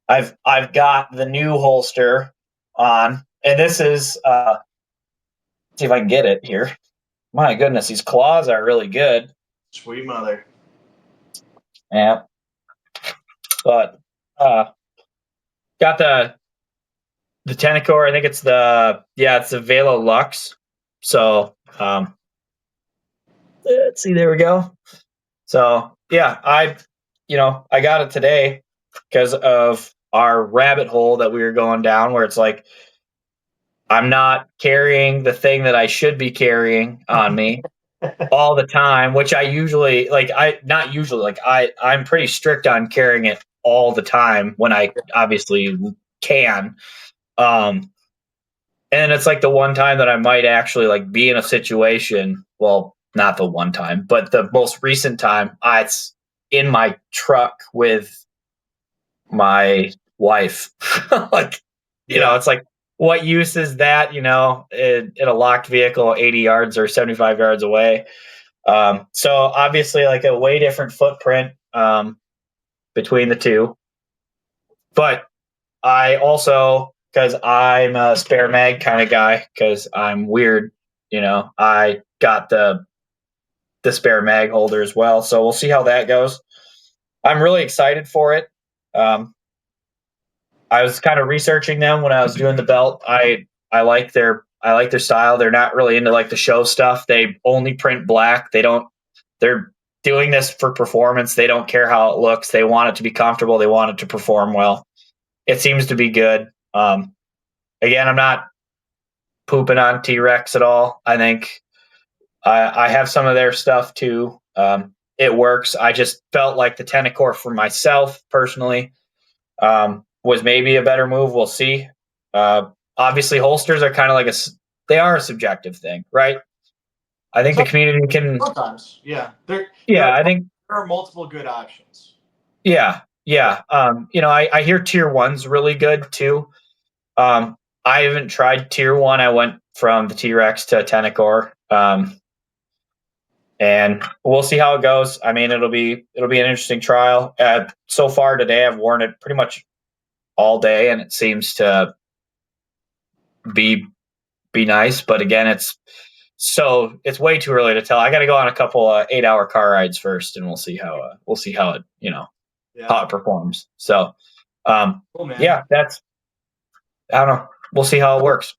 I've got the new holster on, and this is see if I can get it here. My goodness, these claws are really good. Sweet mother. Yeah. But got the Tenacor. I think it's it's the Velo Lux. So let's see. There we go. So yeah, I got it today because of our rabbit hole that we were going down, where it's like I'm not carrying the thing that I should be carrying on me. all the time, which I usually like. I not usually like. I'm pretty strict on carrying it all the time when I obviously can. Um, and it's like the one time that I might actually like be in a situation. Well, not the one time, but the most recent time. It's in my truck with my wife. Like, Yeah. it's like, what use is that? In a locked vehicle, 80 yards or 75 yards away. So obviously, like a way different footprint between the two. But I also, because I'm a spare mag kind of guy, because I'm weird, I got the spare mag holder as well. So we'll see how that goes. I'm really excited for it. Um, I was kind of researching them when I was doing the belt. I like their style. They're not really into like the show stuff. They only print black. They're doing this for performance. They don't care how it looks. They want it to be comfortable. They want it to perform well. It seems to be good. Again, I'm not pooping on T-Rex at all. I think I have some of their stuff too. It works. I just felt like the Tenacore for myself personally was maybe a better move. We'll see. Obviously, holsters are kind of like they are a subjective thing, right? I think the Some- community can, Sometimes, yeah. yeah, I think, There are multiple good options. yeah, yeah. I hear tier one's really good too. Um, I haven't tried tier one. I went from the T Rex to Tenacore. And we'll see how it goes. I mean, it'll be an interesting trial. So far today, I've worn it pretty much all day, and it seems to be nice. But again, it's way too early to tell. I got to go on a couple 8-hour car rides first, and we'll see how it Yeah. how it performs. So, Cool, man. yeah, that's I don't know. We'll see how it So, works.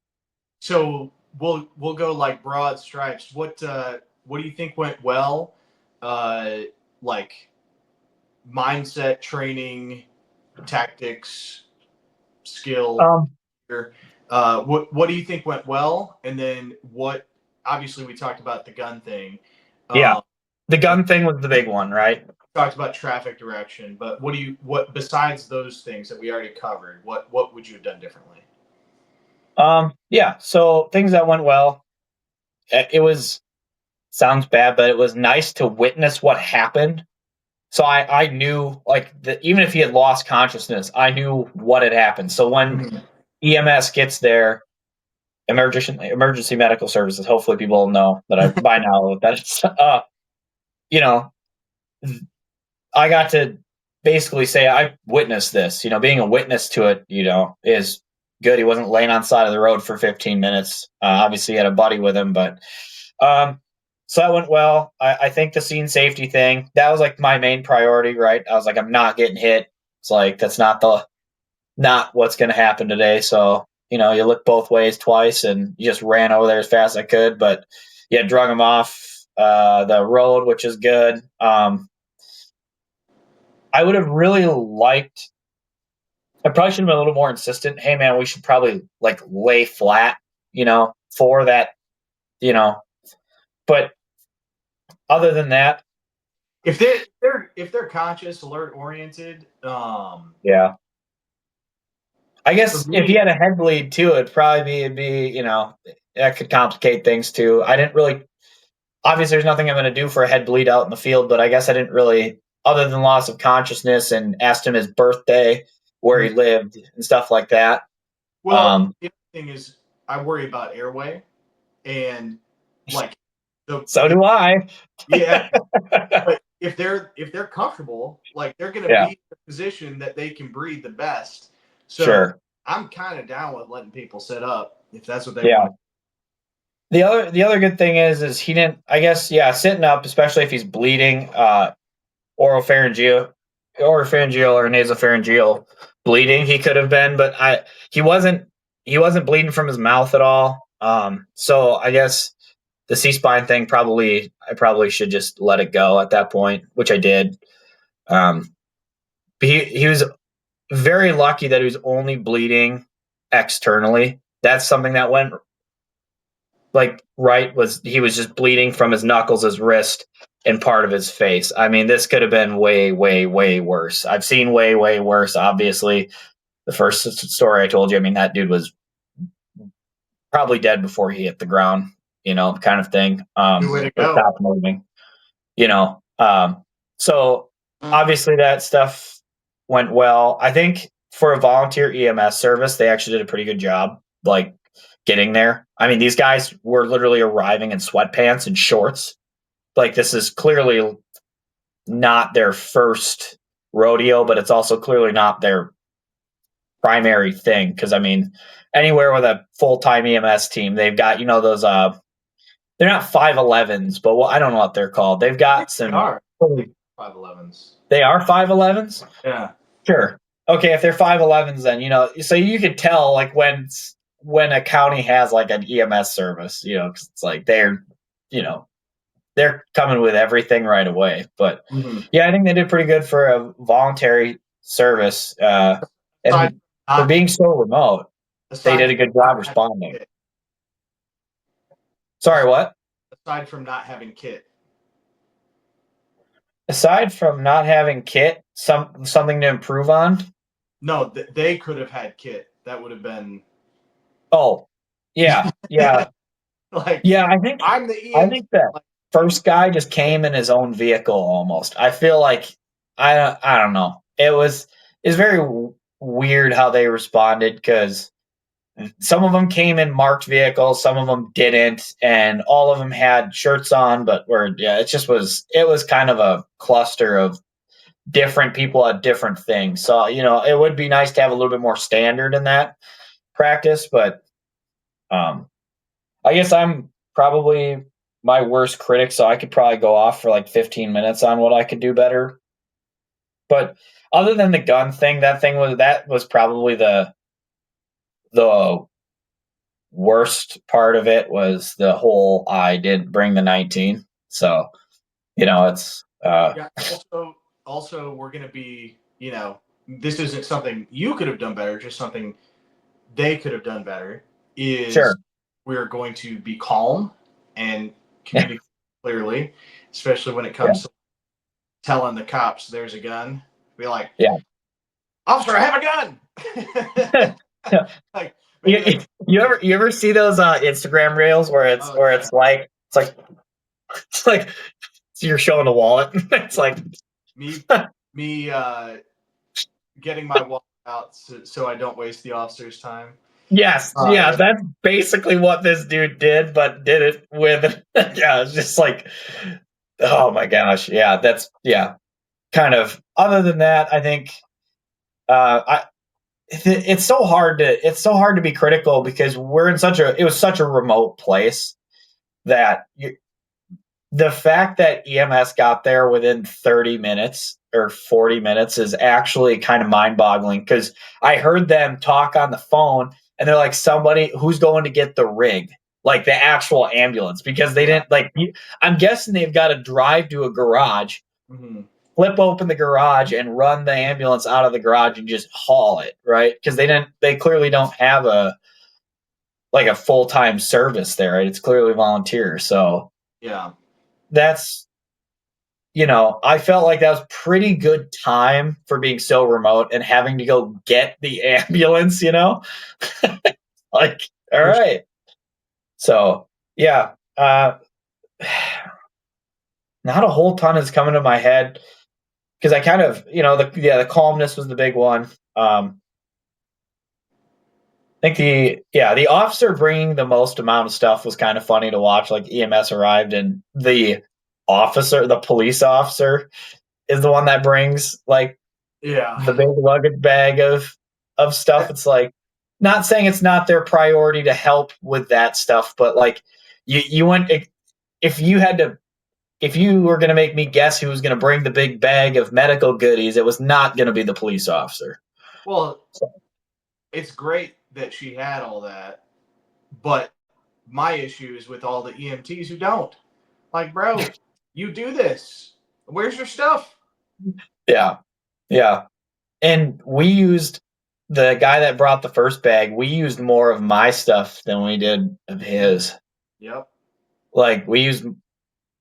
so we'll go like broad stripes. What do you think went well? Uh, like mindset, training, tactics, skill. Um, What do you think went well? And then what? Obviously, we talked about the gun thing. yeah, Um, the and gun thing was the big one, right? talked about traffic direction. But what besides those things that we already covered? What would you have done differently? Yeah. So things that went well. It was sounds bad, but it was nice to witness what happened. So I knew like even if he had lost consciousness, I knew what had happened. So when Mhm. EMS gets there, emergency medical services. Hopefully, people know that I by now that it's you know I got to basically say I witnessed this. Being a witness to it, is good. He wasn't laying on the side of the road for 15 minutes. Obviously, he had a buddy with him, but um, so that went well. I think the scene safety thing that was like my main priority. Right, I was like, I'm not getting hit. It's like that's not what's going to happen today. So you look both ways twice, and you just ran over there as fast as I could, but yeah, drug him off the road, which is good. I would have really liked. I probably should have been a little more insistent. Hey, man, we should probably like lay flat, for that, you know. But other than that, If they're conscious, alert oriented, yeah. I for guess if he me, had a head bleed too, it'd be, that could complicate things too. I didn't really. Obviously, there's nothing I'm going to do for a head bleed out in the field, but I guess I didn't really, other than loss of consciousness, and asked him his birthday, where he lived, and stuff like that. well, Um, the other thing is I worry about airway and like the so do I. yeah, but if they're comfortable, like they're gonna be Yeah, in a position that they can breathe the best. So sure. I'm kind of down with letting people set up if that's what they Yeah. want The other good thing is he didn't. I guess yeah, sitting up, especially if he's bleeding, oropharyngeal, oropharyngeal or nasopharyngeal bleeding, he could have been, but he wasn't. He wasn't bleeding from his mouth at all. So I guess the C spine thing I probably should just let it go at that point, which I did. Um, but he was very lucky that he was only bleeding externally. That's something that went he was just bleeding from his knuckles, his wrist, and part of his face. I mean, this could have been way, way, way worse. I've seen way, way worse. Obviously, the first story I told you, I mean, that dude was probably dead before he hit the ground, kind of thing. Good way to Or go. stop moving, you know. So obviously that stuff went well. I think for a volunteer EMS service, they actually did a pretty good job, like getting there. I mean, these guys were literally arriving in sweatpants and shorts. Like, this is clearly not their first rodeo, but it's also clearly not their primary thing. Because I mean, anywhere with a full time EMS team, they've got those they're not 5'11s, but I don't know what they're called. They've got They some. are 5'11s. They are 5'11s. Yeah. Sure. Okay, if they're 5'11s, then so you could tell like when a county has like an EMS service, 'cause it's like you know they're coming with everything right away. But yeah, I think they did pretty good for a voluntary service, Aside and for not, being so remote, they did a good job not responding. kit. Sorry, what? Aside from not having kit. Aside from not having kit, something to improve on. No, they could have had kit. That would have been. Oh, yeah, yeah, Like, yeah. I think I'm the I EMT. think that Like, first guy just came in his own vehicle almost. I feel like I don't know. It's very weird how they responded because some of them came in marked vehicles, some of them didn't, and all of them had shirts on, but it was kind of a cluster of different people at different things. So, it would be nice to have a little bit more standard in that practice, but I guess I'm probably my worst critic, so I could probably go off for like 15 minutes on what I could do better. But other than the gun thing, that was probably the worst part of it was the whole I didn't bring the 19. So, it's yeah. Also, we're gonna be. This isn't something you could have done better. Just something they could have done better. Is sure. we're going to be calm and communicate clearly, especially when it Yeah. comes to telling the cops there's a gun. Be like, Yeah. officer, I have a gun. Like, You ever see those Instagram reels where it's like so you're showing the wallet. It's like me getting my wallet out so I don't waste the officer's time. yes, yeah, that's basically what this dude did, but did it with yeah, it's just like oh my gosh, yeah, kind of. Other than that, I think I it's so hard to be critical because it was such a remote place that the fact that EMS got there within 30 minutes or 40 minutes is actually kind of mind-boggling because I heard them talk on the phone and they're like, somebody who's going to get the rig, like the actual ambulance, because they didn't I'm guessing they've got to drive to a garage, flip open the garage and run the ambulance out of the garage and just haul it, right? Because they clearly don't have a full-time service there, right? It's clearly volunteer. So yeah, that's I felt like that was pretty good time for being so remote and having to go get the ambulance, like, all right. So yeah, not a whole ton is coming to my head because I kind of, the calmness was the big one. I think the officer bringing the most amount of stuff was kind of funny to watch. Like, EMS arrived and the police officer is the one that brings like the big luggage bag of stuff. It's like, not saying it's not their priority to help with that stuff, but like you went if you were going to make me guess who was going to bring the big bag of medical goodies, it was not going to be the police officer. Well, it's great that she had all that, but my issue is with all the EMTs who don't. Like, bro, you do this. Where's your stuff? Yeah. Yeah. And we used the guy that brought the first bag, we used more of my stuff than we did of his. Yep. Like we use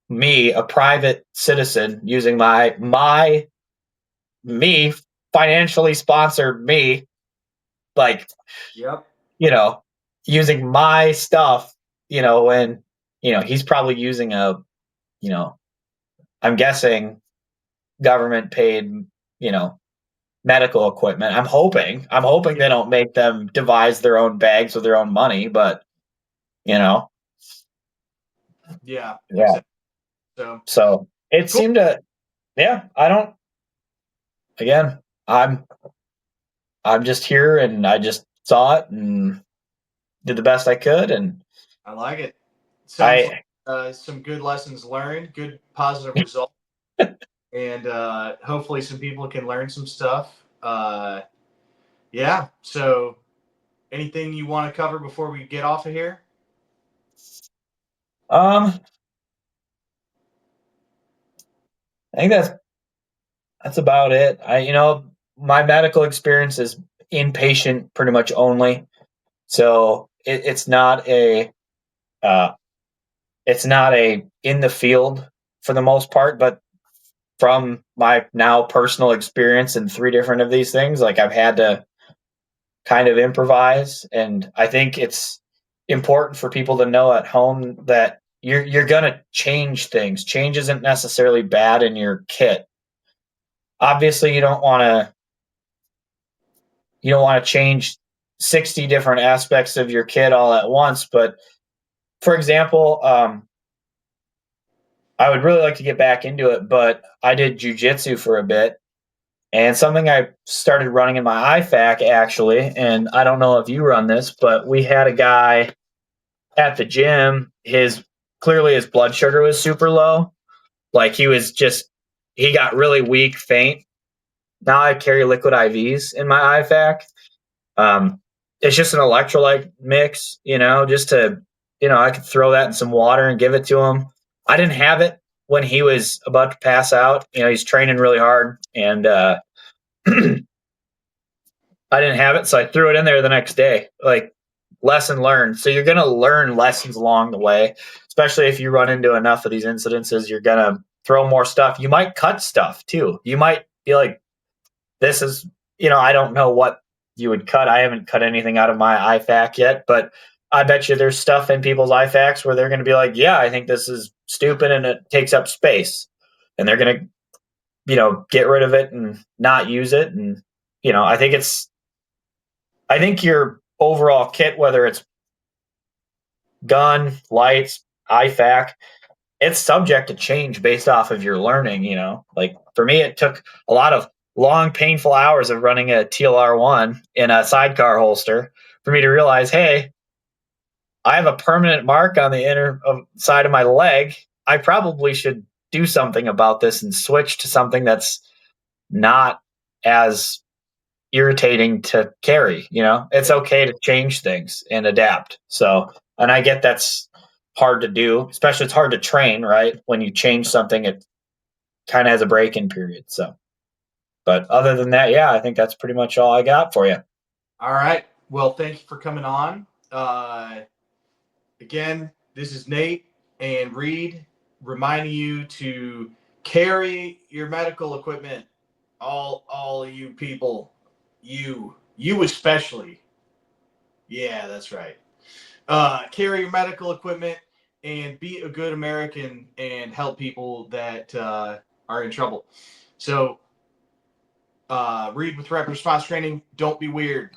me, a private citizen, using me financially sponsored me, like, Yep. you know, using my stuff, when, he's probably using you know, I'm guessing government paid, you know, medical equipment. I'm hoping they Yep. don't make them devise their own bags with their own money, but you know, Yeah. yeah. Exactly. So So it cool. seemed to, yeah, I don't, again, I'm, I'm just here and I just saw it and did the best I could. And I like it. Sounds like I, some good lessons learned, good positive results, and hopefully some people can learn some stuff. Yeah. So, anything you want to cover before we get off of here? um, I think that's about it. My medical experience is inpatient pretty much only. So uh, it's not a in the field for the most part, but from my now personal experience in three different of these things, like I've had to kind of improvise. And I think it's important for people to know at home that you're gonna change things. Change isn't necessarily bad in your kit. Obviously, you don't want to change 60 different aspects of your kit all at once. But for example, I would really like to get back into it, but I did jujitsu for a bit. And something I started running in my IFAC actually, and I don't know if you run this, but we had a guy at the gym. His blood sugar was super low. Like he got really weak, faint. Now I carry liquid IVs in my IFAC. It's just an electrolyte mix, just to, I could throw that in some water and give it to him. I didn't have it when he was about to pass out. He's training really hard, and I didn't have it, so I threw it in there the next day. Like, lesson learned. So you're gonna learn lessons along the way, especially if you run into enough of these incidences. You're gonna throw more stuff. You might cut stuff too. You might be like, "This is," I don't know what you would cut. I haven't cut anything out of my IFAC yet, but I bet you there's stuff in people's IFACs where they're gonna be like, "Yeah, I think this is stupid and it takes up space," and they're gonna, get rid of it and not use it. And I think your overall kit, whether it's gun, lights, IFAC, it's subject to change based off of your learning. Like for me, it took a lot of long, painful hours of running a TLR1 in a sidecar holster for me to realize, hey, I have a permanent mark on the inner side of my leg. I probably should do something about this and switch to something that's not as irritating to carry. It's Yeah. okay to change things and adapt. So, and I get that's hard to do, especially it's hard to train, right? When you change something, it kind of has a break in period. So, but other than that, yeah, I think that's pretty much all I got for you. All right. Well, thank you for coming on. Again, this is Nate and Reed reminding you to carry your medical equipment. All you people, you especially. Yeah, that's right. Carry your medical equipment and be a good American and help people that are in trouble. So, Read with Rapid Response Training. Don't be weird.